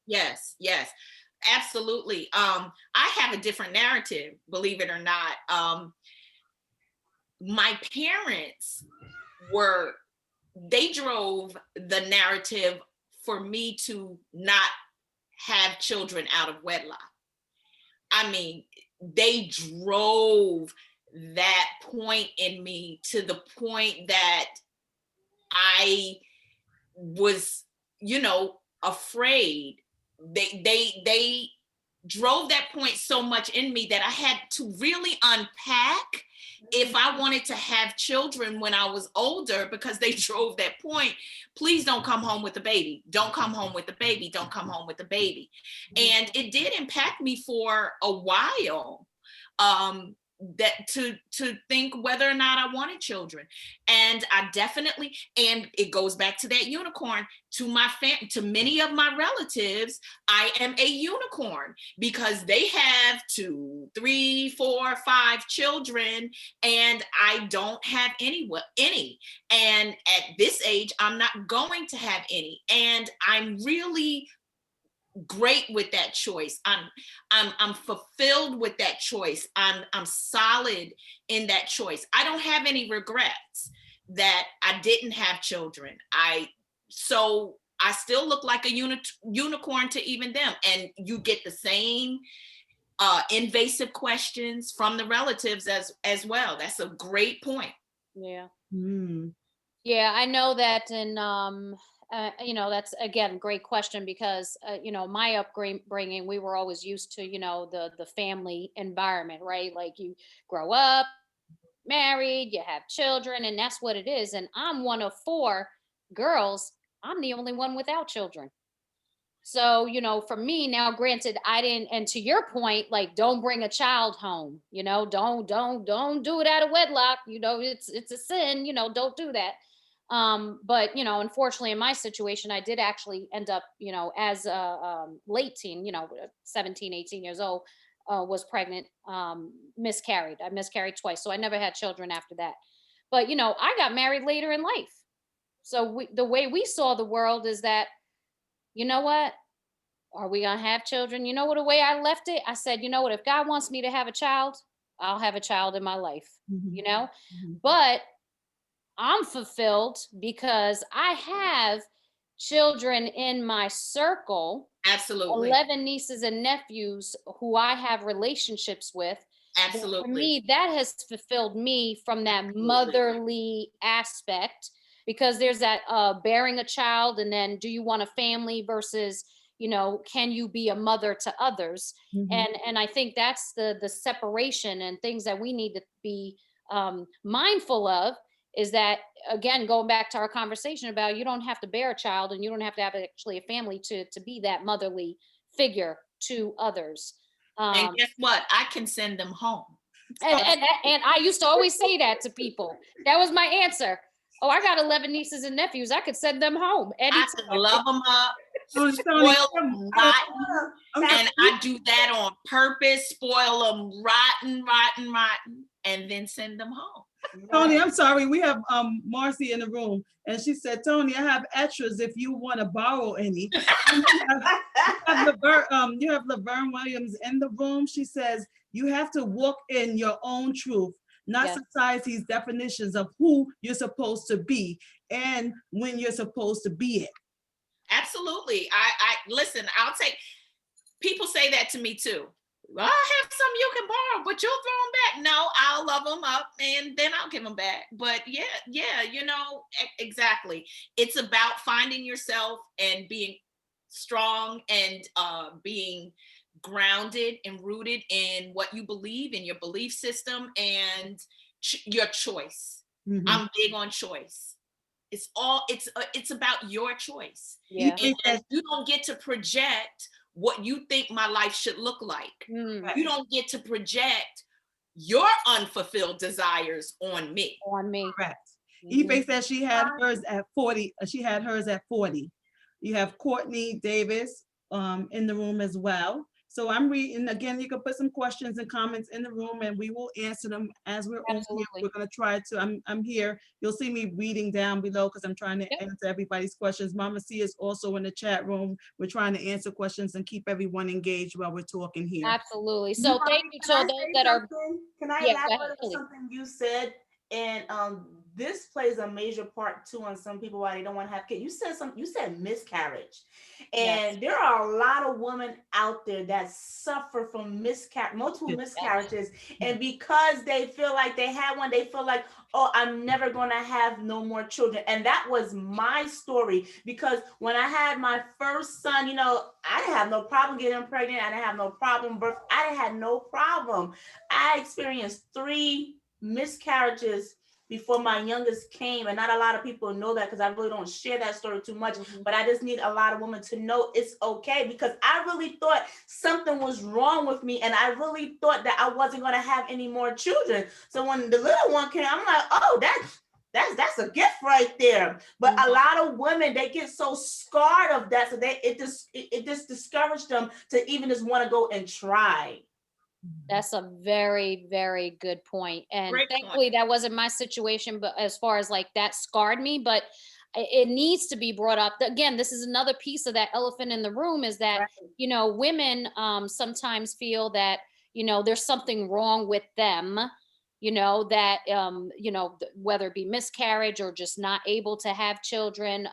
Yes, absolutely. I have a different narrative, believe it or not. My parents they drove the narrative for me to not have children out of wedlock. I mean, they drove that point in me to the point that I was, you know, afraid. They drove that point so much in me that I had to really unpack if I wanted to have children when I was older, because they drove that point. Please don't come home with the baby. Don't come home with the baby. Don't come home with the baby. And it did impact me for a while. That to think whether or not I wanted children. And I definitely, and it goes back to that unicorn, to many of my relatives, I am a unicorn because they have 2, 3, 4, 5 children and I don't have any. And at this age, I'm not going to have any. And I'm really great with that choice. I'm fulfilled with that choice. I'm solid in that choice. I don't have any regrets that I didn't have children. So I still look like a unicorn to even them. And you get the same invasive questions from the relatives as well. That's a great point. Yeah. Yeah, I know that in you know, that's again great question because you know, my upbringing, we were always used to, you know, the family environment, right? Like you grow up, married, you have children, and that's what it is. And I'm one of 4 girls. I'm the only one without children. So, you know, for me now, granted, I didn't, and to your point, like, don't bring a child home, you know, don't do it out of wedlock. You know, it's a sin, you know, don't do that. But, you know, unfortunately in my situation, I did actually end up, you know, as a late teen, you know, 17, 18 years old, was pregnant, miscarried. I miscarried twice. So I never had children after that. But, you know, I got married later in life. So the way we saw the world is that, you know what? Are we going to have children? You know what, the way I left it? I said, you know what? If God wants me to have a child, I'll have a child in my life, you know? But I'm fulfilled because I have children in my circle. Absolutely. 11 nieces and nephews who I have relationships with. Absolutely. For me, that has fulfilled me from that motherly aspect, because there's that bearing a child, and then do you want a family versus, you know, can you be a mother to others? And I think that's the separation and things that we need to be mindful of, is that, again, going back to our conversation about, you don't have to bear a child and you don't have to have actually a family to be that motherly figure to others. And guess what? I can send them home. And I used to always say that to people. That was my answer. Oh, I got 11 nieces and nephews. I could send them home anytime. I could love them up, spoil them rotten, and I do that on purpose. Spoil them rotten, and then send them home. Tony, I'm sorry. We have Marcy in the room, and she said, Tony, I have extras if you want to borrow any. You have Laverne Williams in the room. She says, you have to walk in your own truth, not society's definitions of who you're supposed to be and when you're supposed to be it. Absolutely. I listen, I'll take, people say that to me too. I'll have some you can borrow, but you'll throw them back. No, I'll love them up and then I'll give them back. But yeah, you know, exactly. It's about finding yourself and being strong and being grounded and rooted in what you believe in, your belief system and your choice. Mm-hmm. I'm big on choice. It's about your choice. Yeah. And you don't get to project what you think my life should look like. Mm. You don't get to project your unfulfilled desires on me. Correct. Mm-hmm. Ife said she had hers at 40. She had hers at 40. You have Courtney Davis in the room as well. So I'm reading again. You can put some questions and comments in the room, and we will answer them as we're on here. We're going to try to. I'm here. You'll see me reading down below because I'm trying to answer everybody's questions. Mama C is also in the chat room. We're trying to answer questions and keep everyone engaged while we're talking here. Absolutely. So thank you to those that are. Can I elaborate on something you said? And this plays a major part too on some people why they don't want to have kids. You said miscarriage, and there are a lot of women out there that suffer from multiple miscarriages, and because they feel like they had one, they feel like, oh, I'm never going to have no more children. And that was my story, because when I had my first son, you know, I didn't have no problem getting pregnant. I didn't have no problem birth. I had no problem. I experienced 3 miscarriages before my youngest came, and not a lot of people know that because I really don't share that story too much. Mm-hmm. But I just need a lot of women to know it's okay, because I really thought something was wrong with me, and I really thought that I wasn't going to have any more children. So when the little one came, I'm like, oh, that's a gift right there. But a lot of women, they get so scarred of that, so it just discouraged them to even just want to go and try. That's a very, very good point. And Great thankfully point. that wasn't my situation, but as far as like that scarred me, but it needs to be brought up. Again, this is another piece of that elephant in the room, is that, you know, women sometimes feel that, you know, there's something wrong with them, you know, that, you know, whether it be miscarriage or just not able to have children,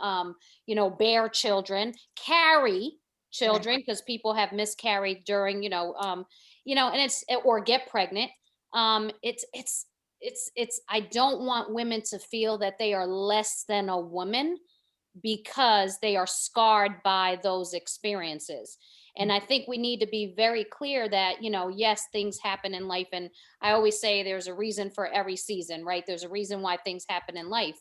you know, bear children, carry children, because people have miscarried during, you know, and it's, or get pregnant. It's I don't want women to feel that they are less than a woman because they are scarred by those experiences. And I think we need to be very clear that, you know, yes, things happen in life. And I always say there's a reason for every season, right? There's a reason why things happen in life,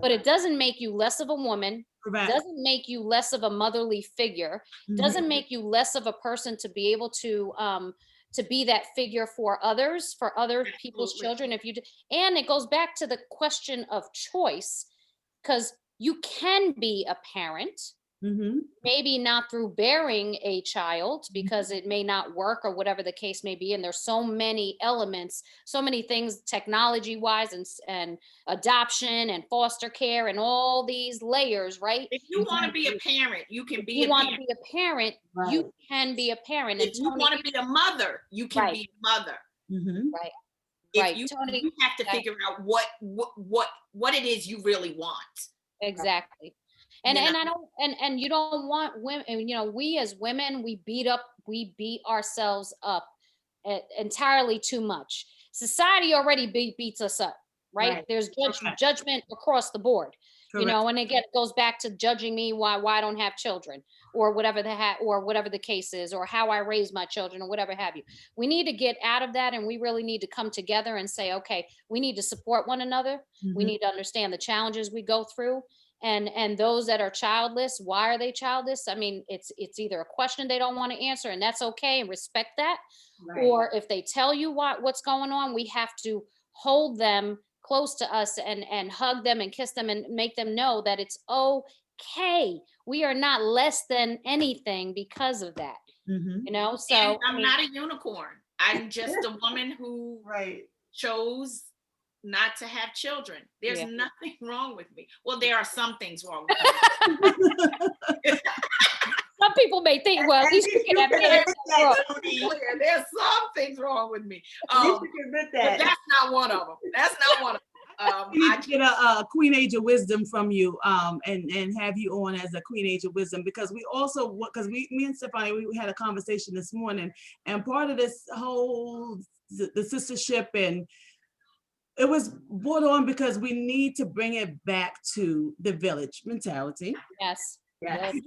but it doesn't make you less of a woman. Correct. Doesn't make you less of a motherly figure. Doesn't make you less of a person to be able to be that figure for others, for other people's children. And it goes back to the question of choice, because you can be a parent, maybe not through bearing a child, because it may not work or whatever the case may be. And there's so many elements, so many things technology wise, and adoption and foster care and all these layers, right? If you want to be a parent, you can be a parent. You want to be a parent, you can be a parent. If you want to be a mother, you can be a mother. Right. If Tony, you have to figure out what it is you really want. Exactly. And I don't, and you don't want women, you know, we as women, we beat ourselves up entirely too much. Society already beats us up, right? There's judgment across the board. Correct. You know, and again, it goes back to judging me why I don't have children, or whatever the case is, or how I raise my children, or whatever have you. We need to get out of that, and we really need to come together and say, okay, we need to support one another. We need to understand the challenges we go through. And those that are childless, why are they childless? I mean, it's either a question they don't want to answer, and that's okay, and respect that. Or if they tell you what's going on, we have to hold them close to us and hug them and kiss them and make them know that it's okay. We are not less than anything because of that. You know, so and I'm not a unicorn. I'm just a woman who chose not to have children. There's nothing wrong with me. Well, there are some things wrong with me. Some people may think, well, at least you can have kids. There's some things wrong with me. But that's not one of them. That's not one of them. We need to get a Queen Age of Wisdom from you, and have you on as a Queen Age of Wisdom, because we also, because me and Stefania, we had a conversation this morning, and part of this whole the sistership, and it was brought on because we need to bring it back to the village mentality. Yes.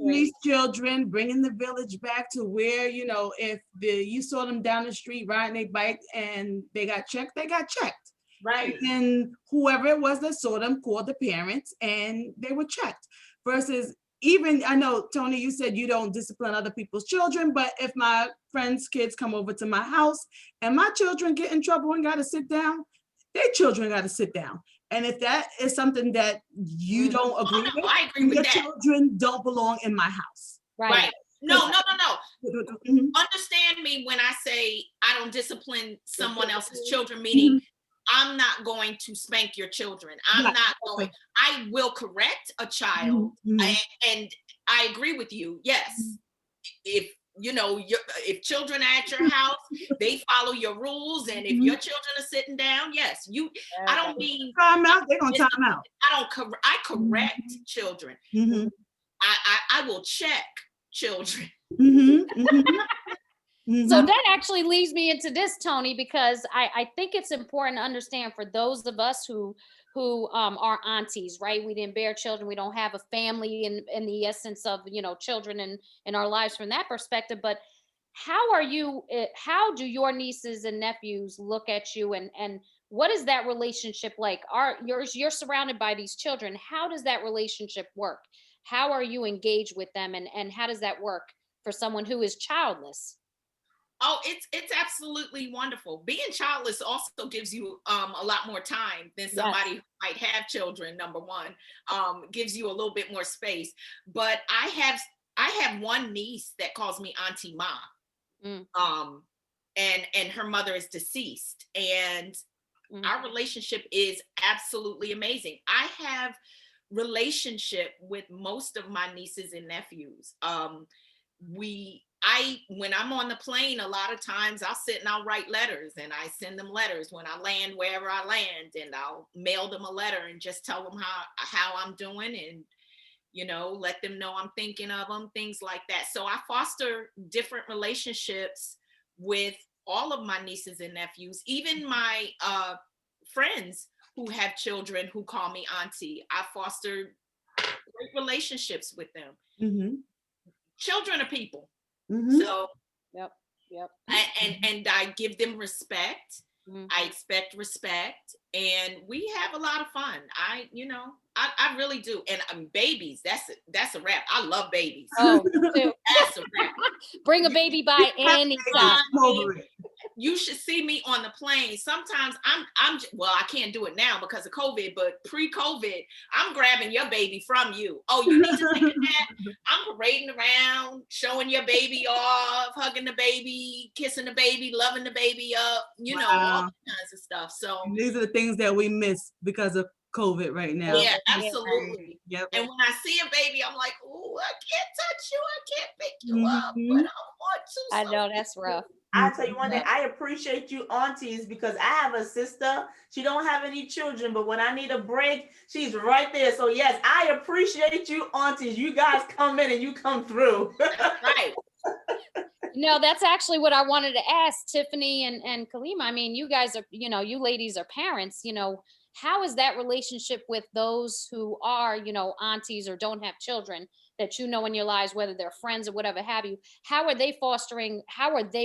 These children, bringing the village back to where, you know, if you saw them down the street riding their bike and they got checked, they got checked. Right. And whoever it was that saw them called the parents and they were checked. Versus, even, I know, Toni, you said you don't discipline other people's children, but if my friends' kids come over to my house and my children get in trouble and got to sit down, their children got to sit down. And if that is something that you don't agree with, I agree with your that. Children don't belong in my house. Right. No. Mm-hmm. Understand me when I say I don't discipline someone else's children, meaning I'm not going to spank your children. I'm not going, I will correct a child. And I agree with you. Yes. If, you know, if children are at your house, they follow your rules. And if your children are sitting down, yes, I don't mean time out. They're gonna time out. I correct children. I will check children. So that actually leads me into this, Toni, because I think it's important to understand for those of us who are aunties, right? We didn't bear children. We don't have a family in the essence of, you know, children in our lives from that perspective. But how do your nieces and nephews look at you, and what is that relationship like? You're surrounded by these children. How does that relationship work? How are you engaged with them, and how does that work for someone who is childless? Oh, it's absolutely wonderful. Being childless also gives you a lot more time than somebody who might have children. Number one, gives you a little bit more space. But I have one niece that calls me Auntie Ma, and her mother is deceased, and our relationship is absolutely amazing. I have relationship with most of my nieces and nephews. When I'm on the plane, a lot of times I'll sit and I'll write letters, and I send them letters when I land wherever I land, and I'll mail them a letter and just tell them how I'm doing, and, you know, let them know I'm thinking of them, things like that. So I foster different relationships with all of my nieces and nephews, even my friends who have children who call me auntie. I foster great relationships with them. Children are people. So yep. And I give them respect. I expect respect, and we have a lot of fun. I really do. And babies, that's a wrap. I love babies. Oh, that's a wrap. Bring a baby by anytime. You should see me on the plane. Sometimes I can't do it now because of COVID, but pre-COVID, I'm grabbing your baby from you. Oh, you need to take a nap. I'm parading around, showing your baby off, hugging the baby, kissing the baby, loving the baby up, all kinds of stuff. So these are the things that we miss because of COVID right now. Yeah, absolutely. Yep. And when I see a baby, I'm like, oh, I can't touch you. I can't pick you up, but I want to. I know, that's rough. I'll tell you one thing, I appreciate you aunties, because I have a sister. She don't have any children, but when I need a break, she's right there. So yes, I appreciate you aunties. You guys come in and you come through. Right. No, that's actually what I wanted to ask Tiffany and Khalima. I mean, you guys are, you ladies are parents, how is that relationship with those who are, aunties or don't have children that in your lives, whether they're friends or whatever have you? How are they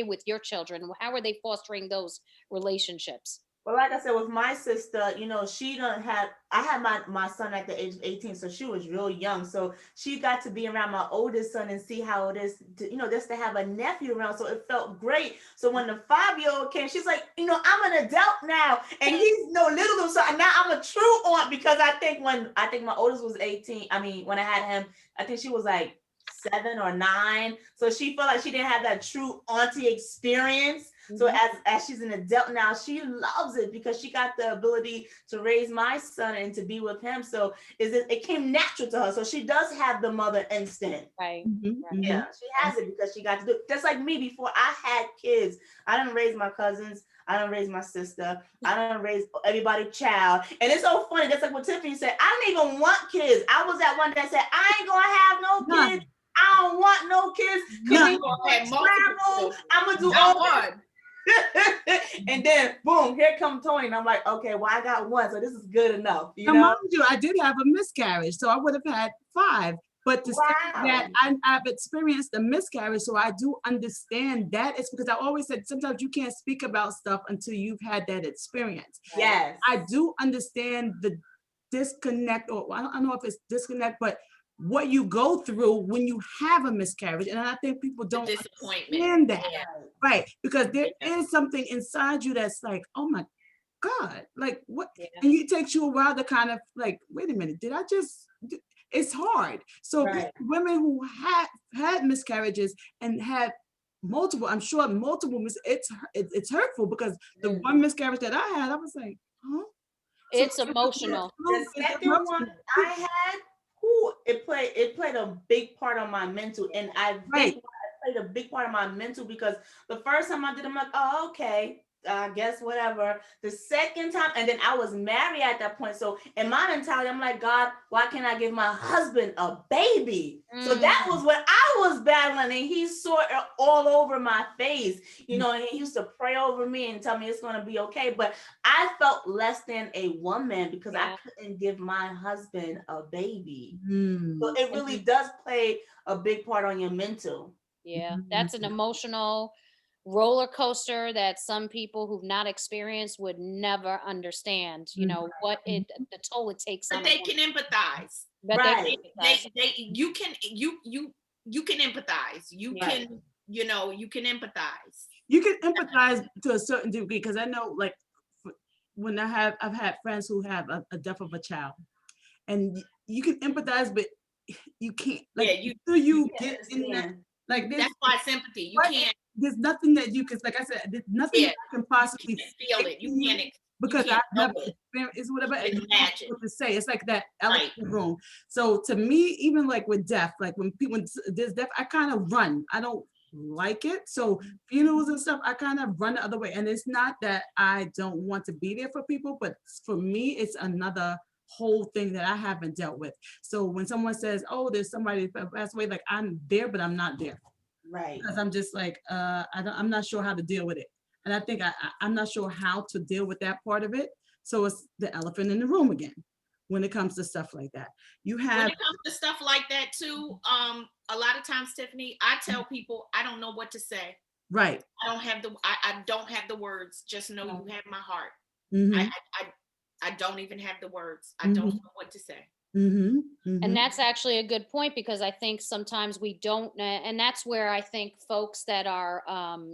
with your children? How are they fostering those relationships? Well, like I said, with my sister, I had my son at the age of 18, so she was real young. So she got to be around my oldest son and see how it is to, just to have a nephew around. So it felt great. So when the 5-year-old came, she's like, I'm an adult now. And he's little. So now I'm a true aunt, because I think my oldest was 18, when I had him, I think she was like 7 or 9. So she felt like she didn't have that true auntie experience. So as she's an adult now, she loves it because she got the ability to raise my son and to be with him. So it came natural to her. So she does have the mother instinct. Right. Yeah, she has it because she got to do it. Just like me, before I had kids, I didn't raise my cousins. I didn't raise my sister. I didn't raise everybody's child. And it's so funny. That's like what Tiffany said. I didn't even want kids. I was that one that said, I ain't gonna have no kids. I don't want no kids. I'm gonna do all one. And then boom, here comes Toni, and I'm like, okay, well, I got one, so this is good enough. You know? Mind you, I did have a miscarriage, so I would have had 5. But to say that I've experienced a miscarriage, so I do understand that. It's because I always said sometimes you can't speak about stuff until you've had that experience. Yes, I do understand the disconnect, or I don't know if it's disconnect, but what you go through when you have a miscarriage. And I think people don't understand that. Right, because there is something inside you that's like, oh my God, like what? And it takes you a while to kind of like, wait a minute, did I just, it's hard. So women who have had miscarriages and had multiple, I'm sure multiple, it's hurtful because the one miscarriage that I had, I was like, huh? It's emotional. The second one I had, it played a big part on my mental, and I think it played a big part of my mental because the first time I did, I'm like, oh, okay, I guess whatever. The second time, and then I was married at that point, so in my mentality, I'm like, God, why can't I give my husband a baby? So that was what I was battling, and he saw it all over my face, you know, and he used to pray over me and tell me it's going to be okay, but I felt less than a woman because I couldn't give my husband a baby. So it really does play a big part on your mental. Yeah, that's an emotional roller coaster that some people who've not experienced would never understand, you know, what the toll it takes on. But they can empathize. But you can empathize. You can, you know, you can empathize. You can empathize to a certain degree, because I know, like, when I've had friends who have a death of a child, and you can empathize, but you can't, like, you get in that, like, that's why sympathy. You can't. There's nothing that you can, like I said, there's nothing that I can possibly feel it. You can't. Because I've never experienced whatever. Imagine. What to say. It's like that elephant room. So to me, even like with death, like when there's death, I kind of run. I don't like it. So funerals and stuff, I kind of run the other way. And it's not that I don't want to be there for people, but for me, it's another whole thing that I haven't dealt with. So when someone says, oh, there's somebody that passed away, like I'm there, but I'm not there. Right. Because I'm just like, I'm not sure how to deal with it. And I think I'm not sure how to deal with that part of it. So it's the elephant in the room again, when it comes to stuff like that. When it comes to stuff like that too, a lot of times, Tiffany, I tell people, I don't know what to say. Right. I don't have the words. Just know you have my heart. I don't even have the words. I don't know what to say. And that's actually a good point, because I think sometimes we don't, and that's where I think folks that are,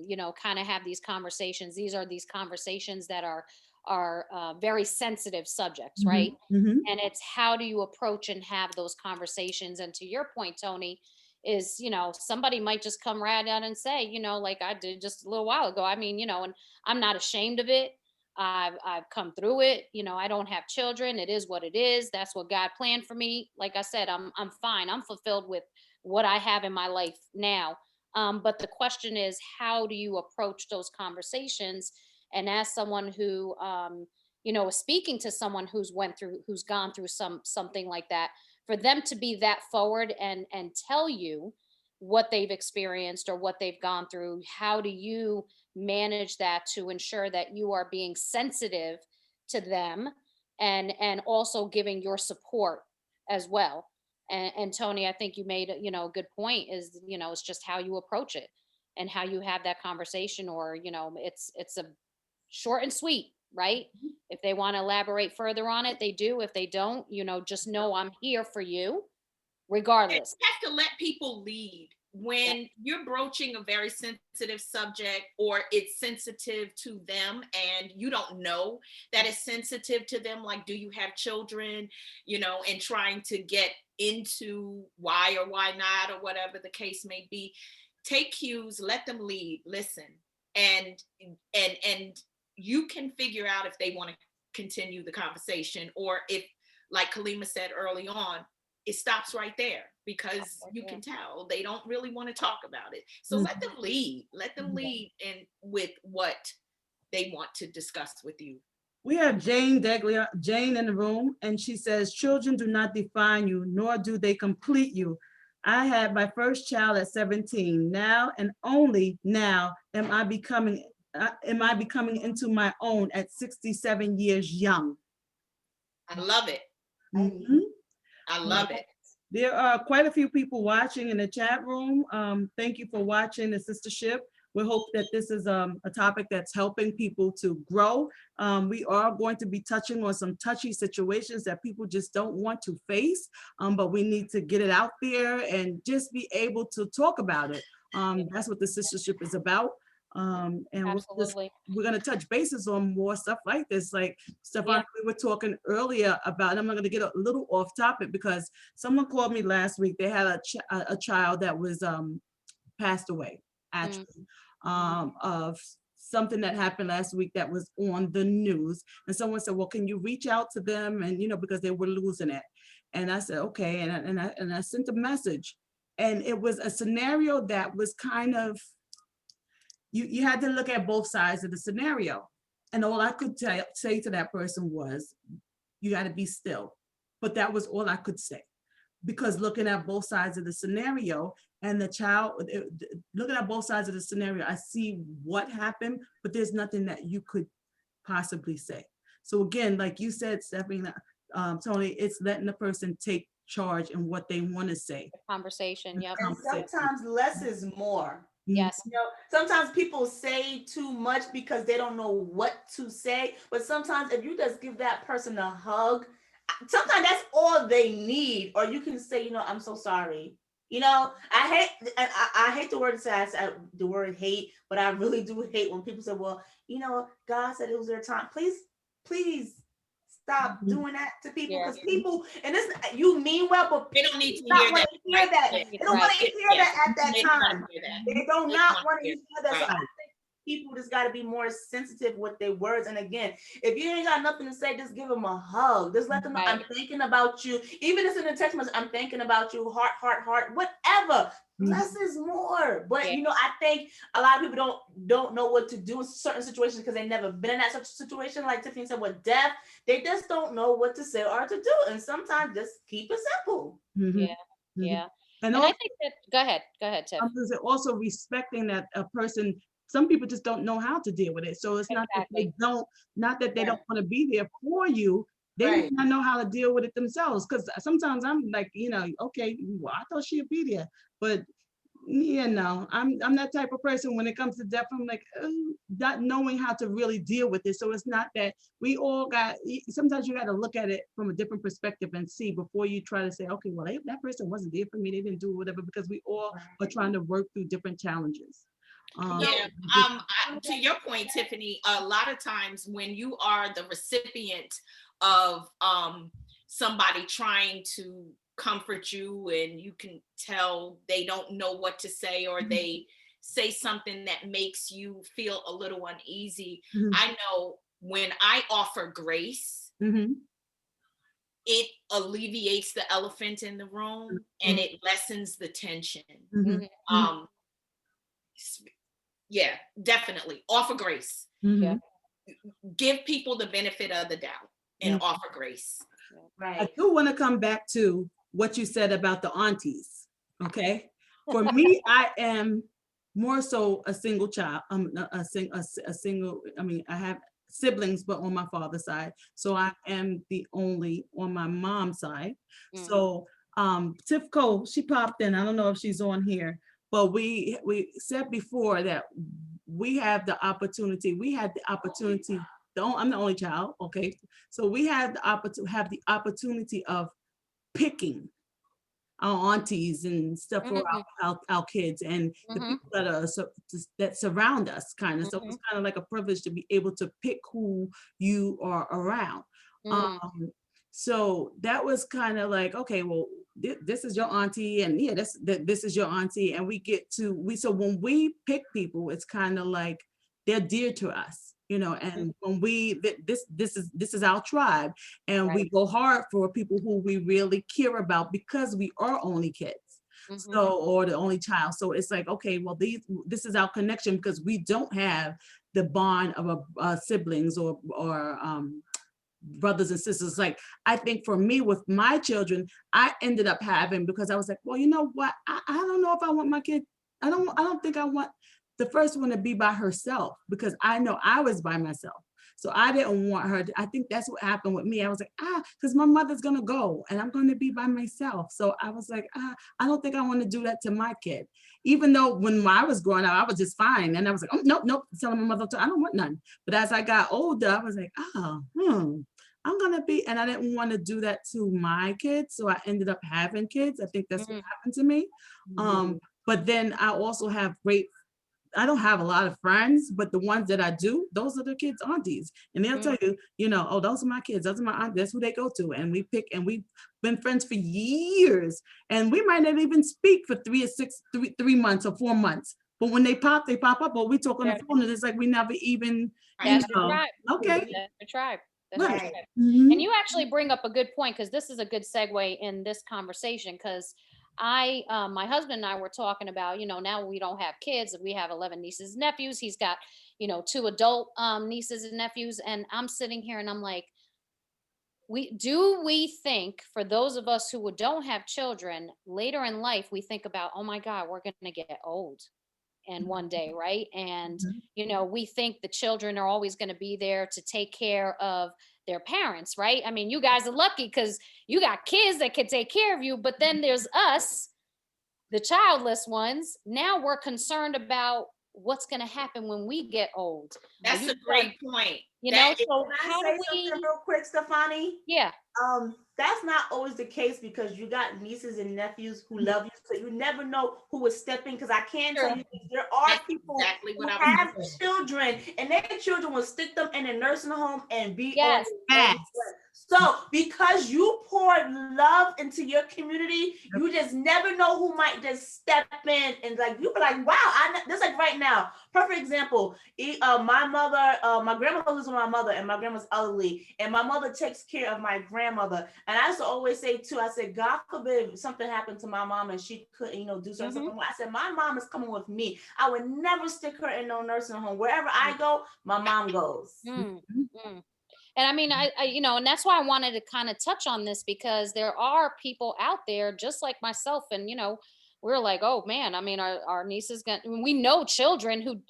you know, kind of have these conversations. These are these conversations that are very sensitive subjects, right? And it's how do you approach and have those conversations? And to your point, Toni, is, you know, somebody might just come right out and say, you know, like I did just a little while ago. I mean, you know, and I'm not ashamed of it. I've come through it. You know, I don't have children. It is what it is. That's what God planned for me. Like I said, I'm fine. I'm fulfilled with what I have in my life now. But the question is, how do you approach those conversations? And as someone who, you know, is speaking to someone who's gone through something like that, for them to be that forward and tell you what they've experienced or what they've gone through, how do you manage that to ensure that you are being sensitive to them and also giving your support as well? And Toni, I think you made, you know, a good point, is, you know, it's just how you approach it and how you have that conversation, or, you know, it's a short and sweet, right? If they want to elaborate further on it, they do. If they don't, you know, just know I'm here for you regardless. You have to let people lead. When you're broaching a very sensitive subject, or it's sensitive to them and you don't know that it's sensitive to them, like, do you have children, you know, and trying to get into why or why not, or whatever the case may be. Take cues, let them lead, listen, and you can figure out if they want to continue the conversation, or if, like Khalima said early on, it stops right there, because you can tell they don't really want to talk about it. So let them lead in with what they want to discuss with you. We have Jane in the room, and she says, children do not define you, nor do they complete you. I had my first child at 17. Now and only now am I becoming into my own at 67 years young. I love it. Mm-hmm. I love it. There are quite a few people watching in the chat room. Thank you for watching the Sistahship. We hope that this is a topic that's helping people to grow. We are going to be touching on some touchy situations that people just don't want to face, but we need to get it out there and just be able to talk about it. That's what the Sistahship is about. And we're going to touch bases on more stuff like this. Like Stefania, we were talking earlier about, and I'm going to get a little off topic because someone called me last week. They had a child that was passed away, actually, of something that happened last week that was on the news. And someone said, well, can you reach out to them? And, because they were losing it. And I said, okay. And I sent a message, and it was a scenario that was kind of, you had to look at both sides of the scenario. And all I could say to that person was, you got to be still. But that was all I could say, because looking at both sides of the scenario, and the child, looking at both sides of the scenario, I see what happened, but there's nothing that you could possibly say. So again, like you said, Stefania, Toni, it's letting the person take charge in what they want to say. The conversation, yeah. And sometimes less is more. Yes. Sometimes people say too much because they don't know what to say. But sometimes if you just give that person a hug, sometimes that's all they need. Or you can say, I'm so sorry. I hate the word the word hate, but I really do hate when people say, well, God said it was their time. Please stop doing that to people, because people, and this, you mean well, but they don't need to hear that. They don't want to hear that at that time. They do not want to hear that. So I think people just got to be more sensitive with their words. And again, if you ain't got nothing to say, just give them a hug. Just let them know, I'm thinking about you. Even if it's in a text message, I'm thinking about you, heart, whatever. Less is more. But I think a lot of people don't know what to do in certain situations because they've never been in that such situation. Like Tiffany said, with death, they just don't know what to say or to do. And sometimes just keep it simple. Yeah. And I think that, go ahead, Tiff. Also respecting that a person, some people just don't know how to deal with it. So it's not that they don't want to be there for you. They may not know how to deal with it themselves. Because sometimes I'm like, okay, well, I thought she'd be there. But I'm that type of person when it comes to death. I'm like, not knowing how to really deal with it. So it's not that we all sometimes you got to look at it from a different perspective and see before you try to say, okay, well, that person wasn't there for me. They didn't do whatever, because we all are trying to work through different challenges. To your point, Tiffany, a lot of times when you are the recipient of somebody trying to comfort you, and you can tell they don't know what to say, or they say something that makes you feel a little uneasy. I know when I offer grace, it alleviates the elephant in the room, and it lessens the tension. Yeah, definitely offer grace. Give people the benefit of the doubt and offer grace. Right. I do want to come back to what you said about the aunties. Okay, for me, I am more so a single child. A single. I mean, I have siblings, but on my father's side, so I am the only on my mom's side. So TiffCo, she popped in. I don't know if she's on here, but we said before that we had the opportunity. I'm the only child. Okay, so we had the opportunity of picking our aunties and stuff for our kids and the people that surround us, kind of. So it's kind of like a privilege to be able to pick who you are around. So that was kind of like, okay, well, this is your auntie, and yeah, this is your auntie, and so when we pick people, it's kind of like they're dear to us, you know, and when this is our tribe, and we go hard for people who we really care about because we are only kids. So, or the only child. So it's like, okay, well, this is our connection because we don't have the bond of siblings or brothers and sisters. Like, I think for me with my children, I ended up having, because I was like, well, you know what? I don't know if I want my kid. I don't think I want the first one to be by herself, because I know I was by myself. So I didn't want her I think that's what happened with me. I was like, because my mother's gonna go and I'm gonna be by myself. So I was like, I don't think I want to do that to my kid. Even though when I was growing up, I was just fine. And I was like, oh, nope, telling my mother, I don't want none. But as I got older, I was like, I'm gonna be, and I didn't want to do that to my kids. So I ended up having kids. I think that's what happened to me. But then I also have I don't have a lot of friends, but the ones that I do, those are the kids' aunties. And they'll tell you, you know, oh, those are my kids, those are my aunties, that's who they go to. And we pick, and we've been friends for years. And we might not even speak for 3 months or 4 months. But when they pop up, or we talk on the phone, and it's like we never even, That's the tribe. Okay. That's the tribe. That's Right. the tribe. And you actually bring up a good point, because this is a good segue in this conversation, because my husband and I were talking about, you know, now we don't have kids. We have 11 nieces and nephews. He's got, you know, 2 adult nieces and nephews. And I'm sitting here and I'm like, we think, for those of us who don't have children, later in life, we think about, oh my God, we're going to get old. And one day, right? And, you know, we think the children are always going to be there to take care of their parents, right? I mean, you guys are lucky because you got kids that can take care of you, but then there's us, the childless ones. Now we're concerned about what's going to happen when we get old. That's a great point. You know, so Can I how say do we? something real quick, Stefani? Yeah. That's not always the case, because you got nieces and nephews who love you, so you never know who is stepping. Because I can tell you, there are people who have children, and their children will stick them in a nursing home and be on their So because you poured love into your community, you just never know who might just step in and like, you be like, wow, that's like right now. Perfect example. My mother, my grandmother lives with my mother, and my grandma's elderly, and my mother takes care of my grandmother. And I used to always say too, I said, God forbid if something happened to my mom and she couldn't, you know, do something. I said, my mom is coming with me. I would never stick her in no nursing home. Wherever I go, my mom goes. And I mean, I you know, and that's why I wanted to kind of touch on this, because there are people out there just like myself, and you know, we're like, oh man, I mean, our nieces we know children who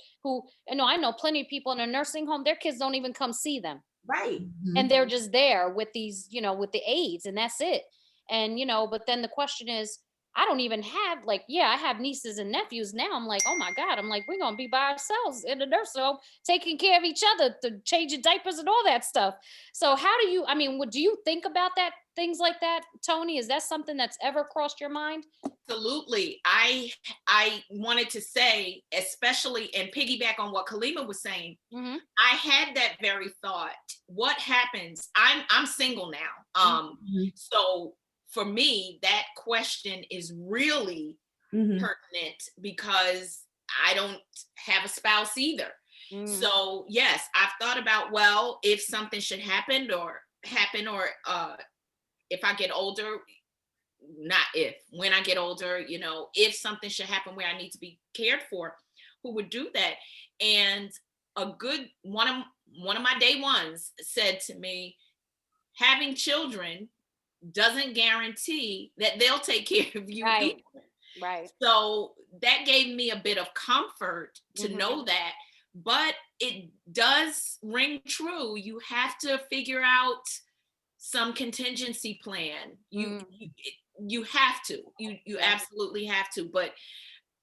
you know, I know plenty of people in a nursing home, their kids don't even come see them. Right. And they're just there with these, you know, with the aides, and that's it. And you know, but then the question is, I don't even have, like, yeah, I have nieces and nephews now. I'm like, oh my God, I'm like, we're gonna be by ourselves in the nursing home, taking care of each other, to changing diapers and all that stuff. So how do you, I mean, do you think about that, things like that, Toni? Is that something that's ever crossed your mind? Absolutely. I wanted to say, especially, and piggyback on what Khalima was saying, I had that very thought. What happens? I'm single now. So for me, that question is really pertinent, because I don't have a spouse either. So yes, I've thought about, well, if something should happen or if I get older, not if, when I get older, you know, if something should happen where I need to be cared for, who would do that? And a good one of my day ones said to me, having children doesn't guarantee that they'll take care of you. Right. So that gave me a bit of comfort to know that, but it does ring true. You have to figure out some contingency plan. You have to, you absolutely have to. But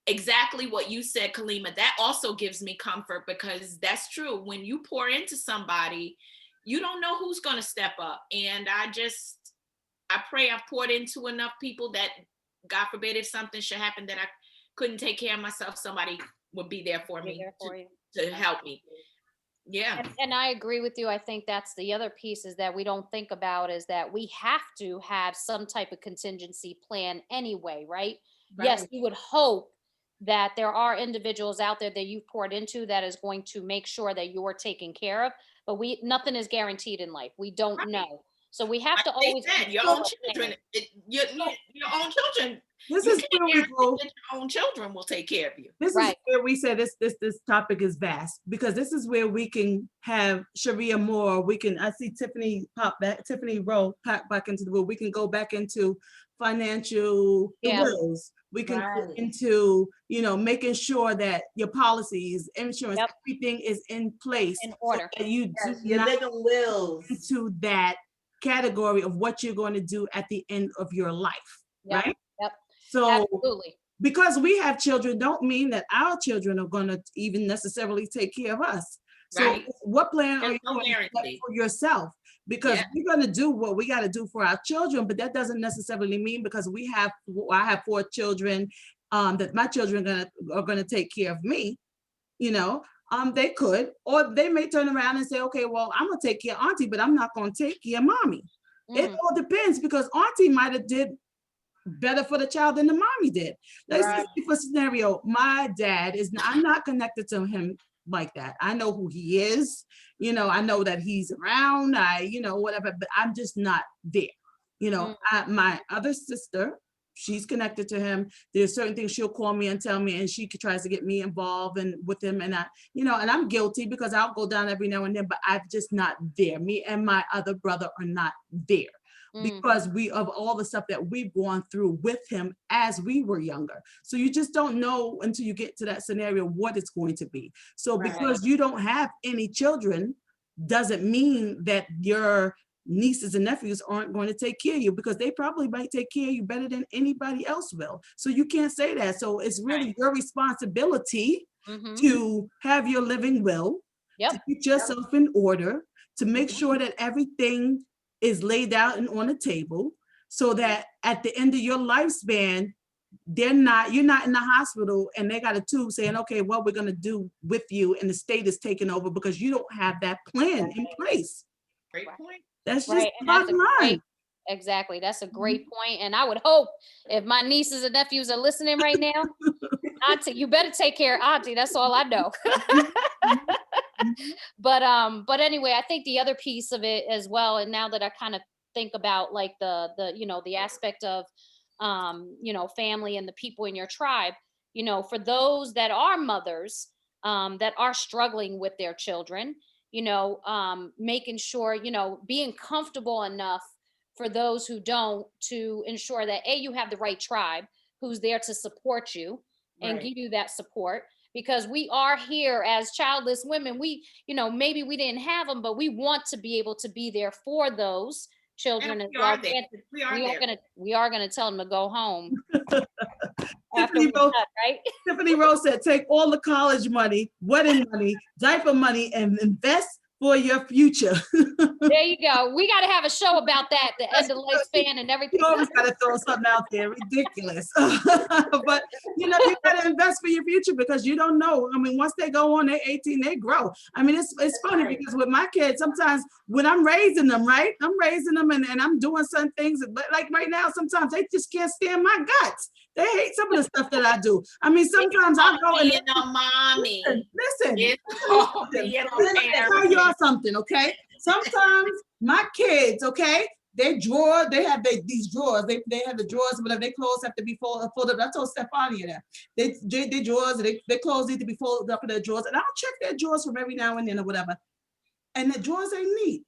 exactly what you said, Khalima, that also gives me comfort, because that's true. When you pour into somebody, you don't know who's going to step up. And I pray I've poured into enough people that, God forbid, if something should happen that I couldn't take care of myself, somebody would be there for me to help me. Yeah. And I agree with you. I think that's the other piece is that we don't think about is that we have to have some type of contingency plan anyway, right? Yes, Right. you would hope that there are individuals out there that you've poured into that is going to make sure that you're taken care of, but nothing is guaranteed in life. We don't Right. know. So we have Like to they always said, your own children, your own children. This You is can't where we guarantee go. that your own children will take care of you. This is Right. where we say this topic is vast, because this is where we can have Sharia more. We can, I see Tiffany Rowe pop back into the room. We can go back into financial Yeah. wills. We can go Right. into, making sure that your policies, insurance, Yep. everything is in place. In order. So that you Yes, do your not living wills. into that category of what you're going to do at the end of your life, Yep. right? Yep. So Absolutely. because we have children don't mean that our children are going to even necessarily take care of us. So Right. what plan are There's you no going to set guarantee. for yourself? Because Yeah. we're going to do what we got to do for our children, but that doesn't necessarily mean because I have 4 children, that my children are going to take care of me. They could, or they may turn around and say, okay, well, I'm going to take care of auntie, but I'm not going to take care of mommy. It Mm. all depends, because auntie might have did better for the child than the mommy did. Let's Right. say for scenario, my dad I'm not connected to him like that. I know who he is, I know that he's around, whatever, but I'm just not there. My other sister, she's connected to him. There's certain things she'll call me and tell me, and she tries to get me involved and with him. And and I'm guilty because I'll go down every now and then, but I'm just not there. Me and my other brother are not there. Because of all the stuff that we've gone through with him as we were younger. So you just don't know until you get to that scenario what it's going to be. So Right. because you don't have any children doesn't mean that your nieces and nephews aren't going to take care of you, because they probably might take care of you better than anybody else will. So you can't say that. So it's really Right. your responsibility Mhm. to have your living will, Yep. to get yourself in order, to make Mhm. sure that everything is laid out and on the table, so that at the end of your lifespan, you're not in the hospital and they got a tube saying, okay, what we're going to do with you, and the state is taking over because you don't have that plan in place. Great point. That's just Right. the And that's bottom a line. exactly. That's a great point. And I would hope if my nieces and nephews are listening right now, Auntie, you better take care of Auntie. That's all I know. But anyway, I think the other piece of it as well, and now that I kind of think about like the aspect of family and the people in your tribe, for those that are mothers that are struggling with their children, making sure, being comfortable enough for those who don't, to ensure that you have the right tribe who's there to support you and Right. give you that support, because we are here as childless women. We, maybe we didn't have them, but we want to be able to be there for those children as we well. are there. Granted, We are there. we are gonna tell them to go home after Tiffany we're Rose, done, right? Tiffany Rose said, take all the college money, wedding money, diaper money, and invest for your future. There you go. We got to have a show about that, the end of lifespan and everything. You always got to throw something out there, ridiculous. But you got to invest for your future, because you don't know. I mean, once they go on, they're 18, they grow. I mean, it's funny Right. because with my kids, sometimes when I'm raising them, right, and I'm doing some things, but like right now, sometimes they just can't stand my guts. They hate some of the stuff that I do. I mean, sometimes I go and Being a mommy. listen. It's called being a Let me tell parent. y'all something, okay? Sometimes my kids, okay, they have these drawers. They have the drawers, whatever. Their clothes have to be folded up. I told Stefania that. They drawers, their clothes need to be folded up in their drawers. And I'll check their drawers from every now and then or whatever. And the drawers ain't neat.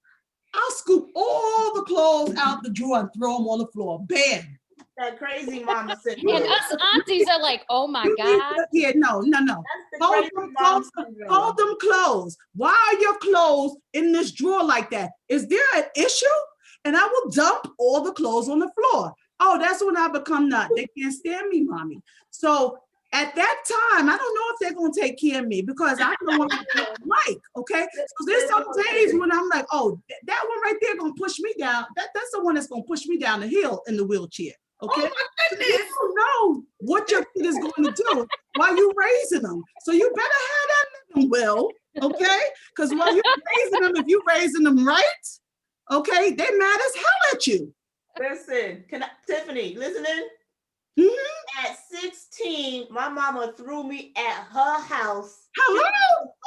I'll scoop all the clothes out the drawer and throw them on the floor. Bam. That crazy mama said. And us aunties are like, oh my God. Yeah, no. That's the Fold crazy them, mom fold syndrome. Fold them clothes. Why are your clothes in this drawer like that? Is there an issue? And I will dump all the clothes on the floor. Oh, that's when I become nut. They can't stand me, mommy. So at that time, I don't know if they're going to take care of me, because I don't want to like, okay? So there's some days when I'm like, oh, that one right there going to push me down. That's the one that's going to push me down the hill in the wheelchair. Okay. Oh my goodness. You don't know what your kid is going to do while you raising them. So you better have that living will Okay? Because while you're raising them, if you're raising them right, okay, they mad as hell at you. Listen, Tiffany, listening? Mhm. At 16, my mama threw me at her house. Hello?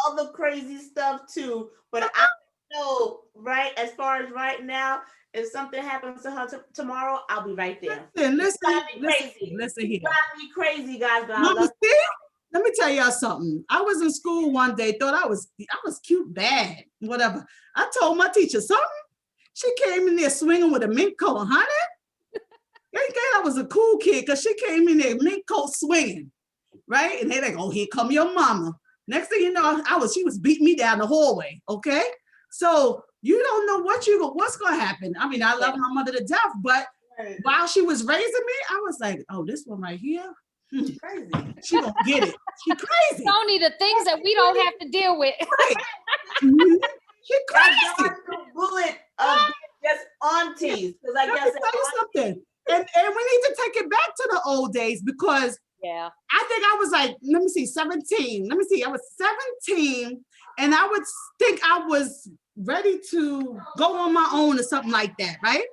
Other crazy stuff too. But I know, right, as far as right now, if something happens to her tomorrow, I'll be right there. Listen She here. drive me crazy, guys, but I Mama, love see? Let me tell y'all something. I was in school one day, thought I was cute, bad, whatever. I told my teacher something. She came in there swinging with a mink coat, honey. I was a cool kid because she came in there mink coat swinging, right? And they like, oh, here come your mama. Next thing you know, she was beating me down the hallway. Okay, so you don't know what's gonna happen. I mean, I love my mother to death, but while she was raising me, I was like, oh, this one right here, crazy. She gonna get it. She crazy. Tony, the things that we don't have to deal with. Right. She crazy. That's the bullet of just aunties. Because I guess tell you something. And we need to take it back to the old days because I think I was like, 17. I was 17 and I would think I was ready to go on my own or something like that, right?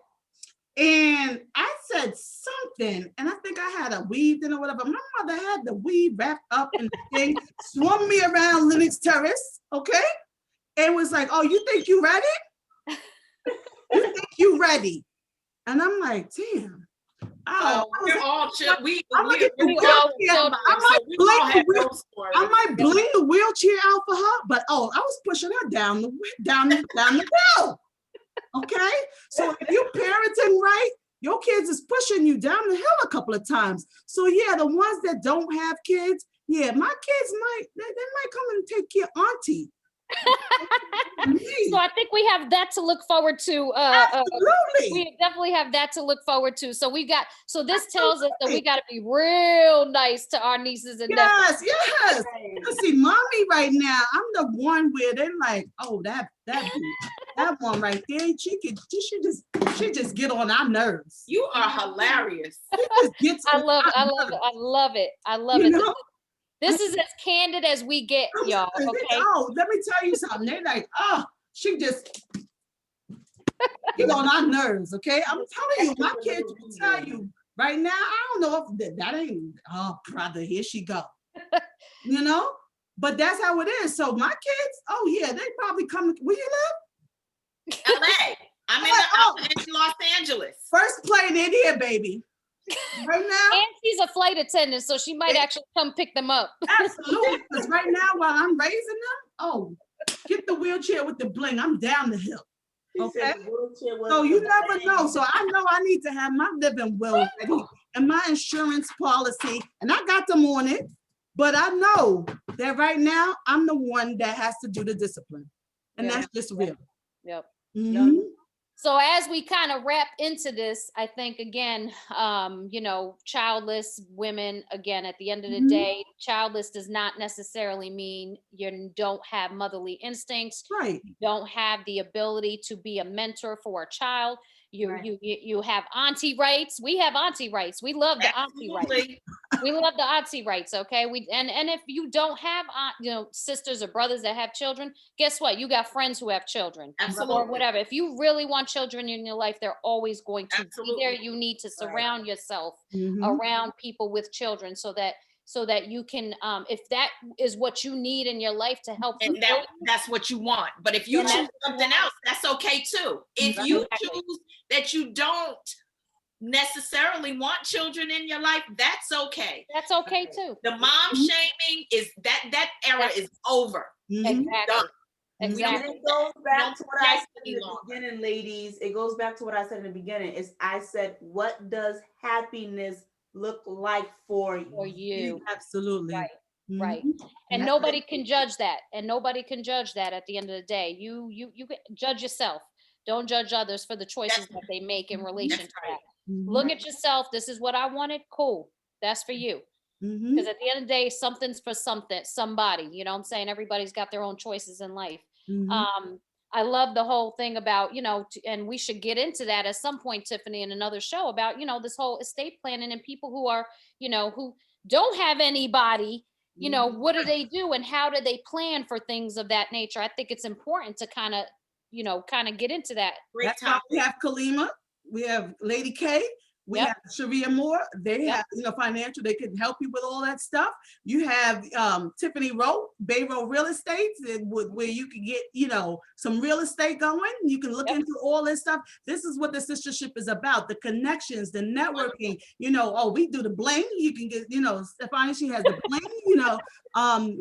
And I said something, and I think I had a weave in or whatever. My mother had the weave wrapped up in the thing, swung me around Lennox Terrace, okay? And was like, oh, you think you ready? You think you ready? And I'm like, damn. We're all children. I might bling the wheelchair out for her, but I was pushing her down the hill. Okay, so if you're parenting right, your kids is pushing you down the hill a couple of times. So yeah, the ones that don't have kids, my kids they might come and take care of auntie. So I think we have that to look forward to. Absolutely. We definitely have that to look forward to. So this tells us that we got to be real nice to our nieces and nephews. Yes. See, mommy right now, I'm the one where they're like, oh, that one right there, she just get on our nerves. You are hilarious. I love it. Know? This is as candid as we get, y'all. Okay. Oh, let me tell you something. They're like, oh, she just get on our nerves. Okay, I'm telling you, my kids will tell you right now. I don't know if that ain't. Oh, brother, here she go. But that's how it is. So my kids, oh yeah, they probably come. Where you live? LA. I'm in Los Angeles. First plane in here, baby. Right now, and she's a flight attendant, so she might actually come pick them up. Absolutely, because right now, while I'm raising them, get the wheelchair with the bling. I'm down the hill. Okay, so you never know. So I know I need to have my living will ready and my insurance policy, and I got them on it. But I know that right now I'm the one that has to do the discipline, and that's just real. Yep. Mm-hmm. So as we kind of wrap into this, I think again, childless women, again, at the end of the day, childless does not necessarily mean you don't have motherly instincts. Right. You don't have the ability to be a mentor for a child. You have auntie rights. We have auntie rights. We love the auntie rights. We love the auntie rights. Okay. And if you don't have sisters or brothers that have children, guess what? You got friends who have children. Absolutely. Or whatever. If you really want children in your life, they're always going to be there. You need to surround yourself around people with children so that you can, if that is what you need in your life to help. And that's what you want. But if you choose something else, that's okay too. If you choose that you don't necessarily want children in your life, that's okay. That's okay too. The mom shaming is that era is over. Exactly. Exactly. It goes back to what I said in the beginning, ladies. It goes back to what I said in the beginning. I said, what does happiness look like for you? Absolutely. Right. Right. And nobody can judge that. And nobody can judge that at the end of the day. You judge yourself. Don't judge others for the choices that they make in relation to that. Look at yourself. This is what I wanted. Cool. That's for you. Because at the end of the day, something's for somebody, you know what I'm saying? Everybody's got their own choices in life. I love the whole thing about, and we should get into that at some point, Tiffany, in another show about, this whole estate planning and people who are, who don't have anybody, you know, what do they do and how do they plan for things of that nature? I think it's important to kind of, you know, kind of get into that. Great That's why topic. we have Khalima, we have Lady K, we Yep. have Sharia Moore. They Yep. have, you know, financial, they can help you with all that stuff. You have Tiffany Rowe, Bay Row Real Estate, where you can get, you know, some real estate going. You can look Yep. into all this stuff. This is what the Sistahship is about, the connections, the networking, you know, oh, we do the bling. You can get, you know, Stefania, she has the bling, you know.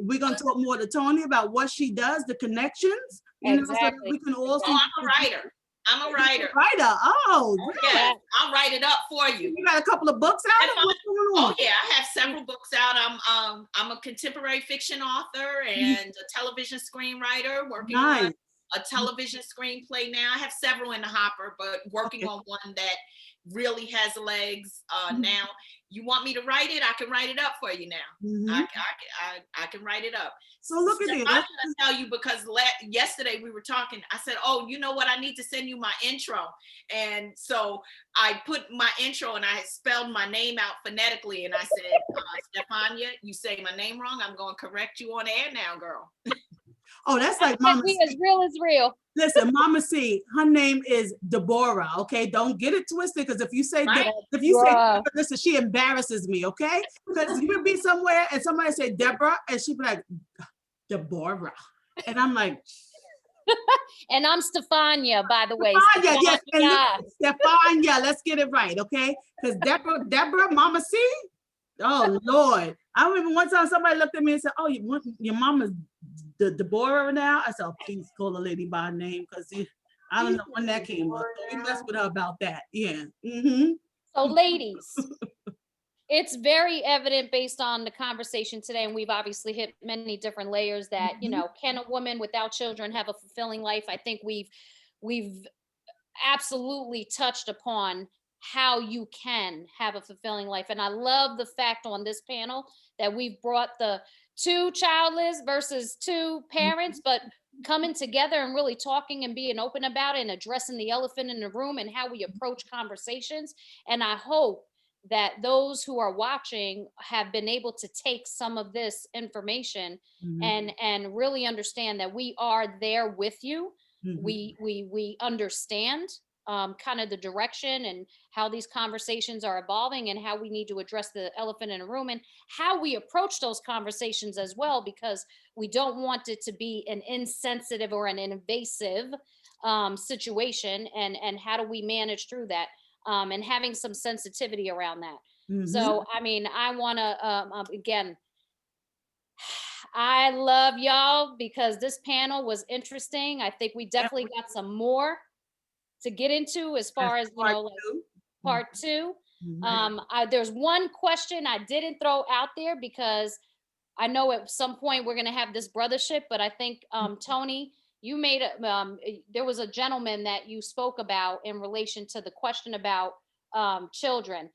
We're going to talk more to Toni about what she does, the connections, you know, so that Exactly. we can also. Oh, I'm a writer. I'm a writer. Writer. Oh, Yeah, I'll write it up for you. you got a couple of books out? If What's going on? Oh yeah, I have several books out. I'm a contemporary fiction author and a television screenwriter working Nice. on a television screenplay now. I have several in the hopper, but working on one that really has legs now. You want me to write it? I can write it up for you now. Mhm. I can write it up. So look at I'm it. gonna tell you because yesterday we were talking. I said, "Oh, you know what? I need to send you my intro." And so I put my intro and I had spelled my name out phonetically. And I said, "Stefania, you say my name wrong. I'm going to correct you on air now, girl." Oh, that's like Mama Mama C. As C. real as real. Listen, Mama C, her name is Deborah. Okay, don't get it twisted. Because if you say Right? if you say Bruh. Deborah, listen, she embarrasses me. Okay, because you would be somewhere and somebody say Deborah, and she'd be like Deborah, and I'm like. And I'm Stefania, by the way. Stefania, yes, and Stefania. look, Stefania, let's get it right, okay? Because Deborah, Mama C, oh Lord. I remember one time somebody looked at me and said, "Oh, your mama's Deborah now?" I said, "Oh, please call the lady by name, because I don't know when that came up. So we messed with her about that." Yeah. Mm-hmm. So ladies, it's very evident based on the conversation today, and we've obviously hit many different layers that, you know, can a woman without children have a fulfilling life? I think we've absolutely touched upon how you can have a fulfilling life. And I love the fact on this panel that we've brought the two childless versus two parents, but coming together and really talking and being open about it and addressing the elephant in the room and how we approach conversations. And I hope that those who are watching have been able to take some of this information and really understand that we are there with you. We understand kind of the direction and how these conversations are evolving and how we need to address the elephant in the room and how we approach those conversations as well, because we don't want it to be an insensitive or an invasive situation, and how do we manage through that, and having some sensitivity around that. So, I mean, I want to, again, I love y'all because this panel was interesting. I think we definitely got some more to get into as far as, you know, like part two. There's one question I didn't throw out there because I know at some point we're going to have this brothership, but I think, Toni, you made there was a gentleman that you spoke about in relation to the question about children.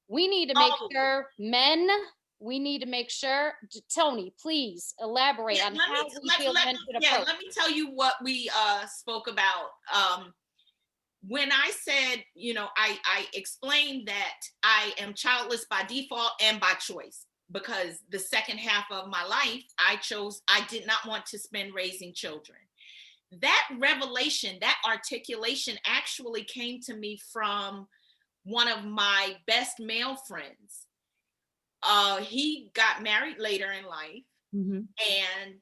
We need to make sure we need to make sure, Toni, please elaborate on how we feel men should approach. Let me tell you what we spoke about. When I said, you know, I explained that I am childless by default and by choice, because the second half of my life, I did not want to spend raising children. That revelation, that articulation actually came to me from one of my best male friends. He got married later in life. And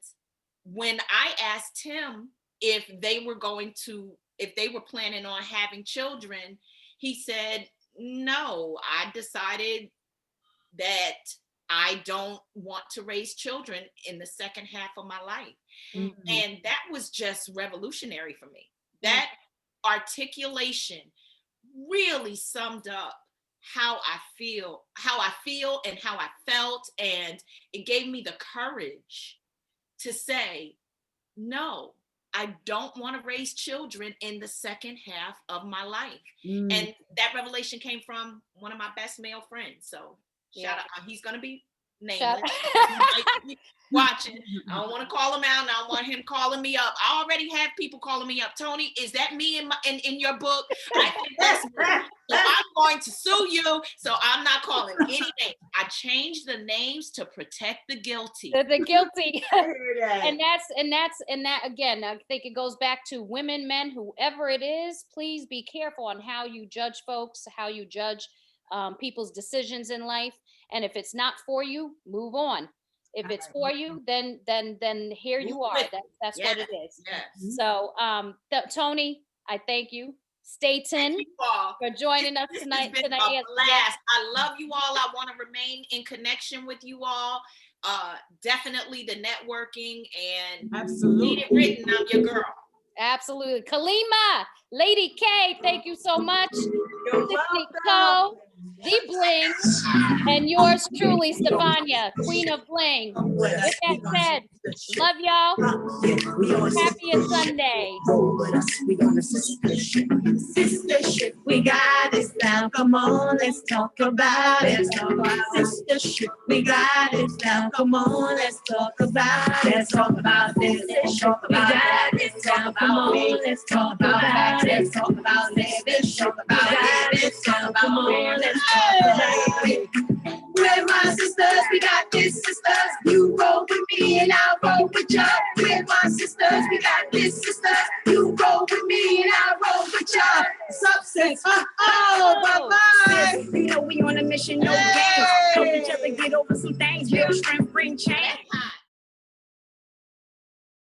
when I asked him if they were planning on having children, he said, "No, I decided that I don't want to raise children in the second half of my life." And that was just revolutionary for me. That articulation really summed up how I feel and how I felt. And it gave me the courage to say, no, I don't want to raise children in the second half of my life. And that revelation came from one of my best male friends. So shout out, he's going to be nameless. Watching. I don't want to call him out, and I don't want him calling me up. I already have people calling me up. Toni, is that me in your book? I think that's me. So I'm going to sue you. So I'm not calling any names. I changed the names to protect the guilty. The guilty. I hear that. And that again, I think it goes back to women, men, whoever it is, please be careful on how you judge folks, how you judge people's decisions in life. And if it's not for you, move on. If it's for you, then here you are. That's what it is. Yes. So Toni, I thank you. Staton, for joining us tonight. It's been a blast. I love you all. I want to remain in connection with you all. Definitely the networking and Absolutely. Need It Written. I'm your girl. Absolutely. Khalima, Lady K, thank you so much. You're TiffanyCo-Bling, and yours truly, Stefania, Queen of Bling. With that said, love y'all. Happiest Sunday. We on the Sistahship, we got this now. Come on, let's talk about it. Sistahship, we got this now. Come on, let's talk about it. Let's talk about this. We got this now. Come on, let's talk about it. Let's talk about this. Talk about it. Come on, let's talk about it. We're my sisters, we got this, sisters. You roll with me and I'll roll with y'all. We're my sisters, we got this, sisters. You roll with me and I'll roll with y'all. Substance,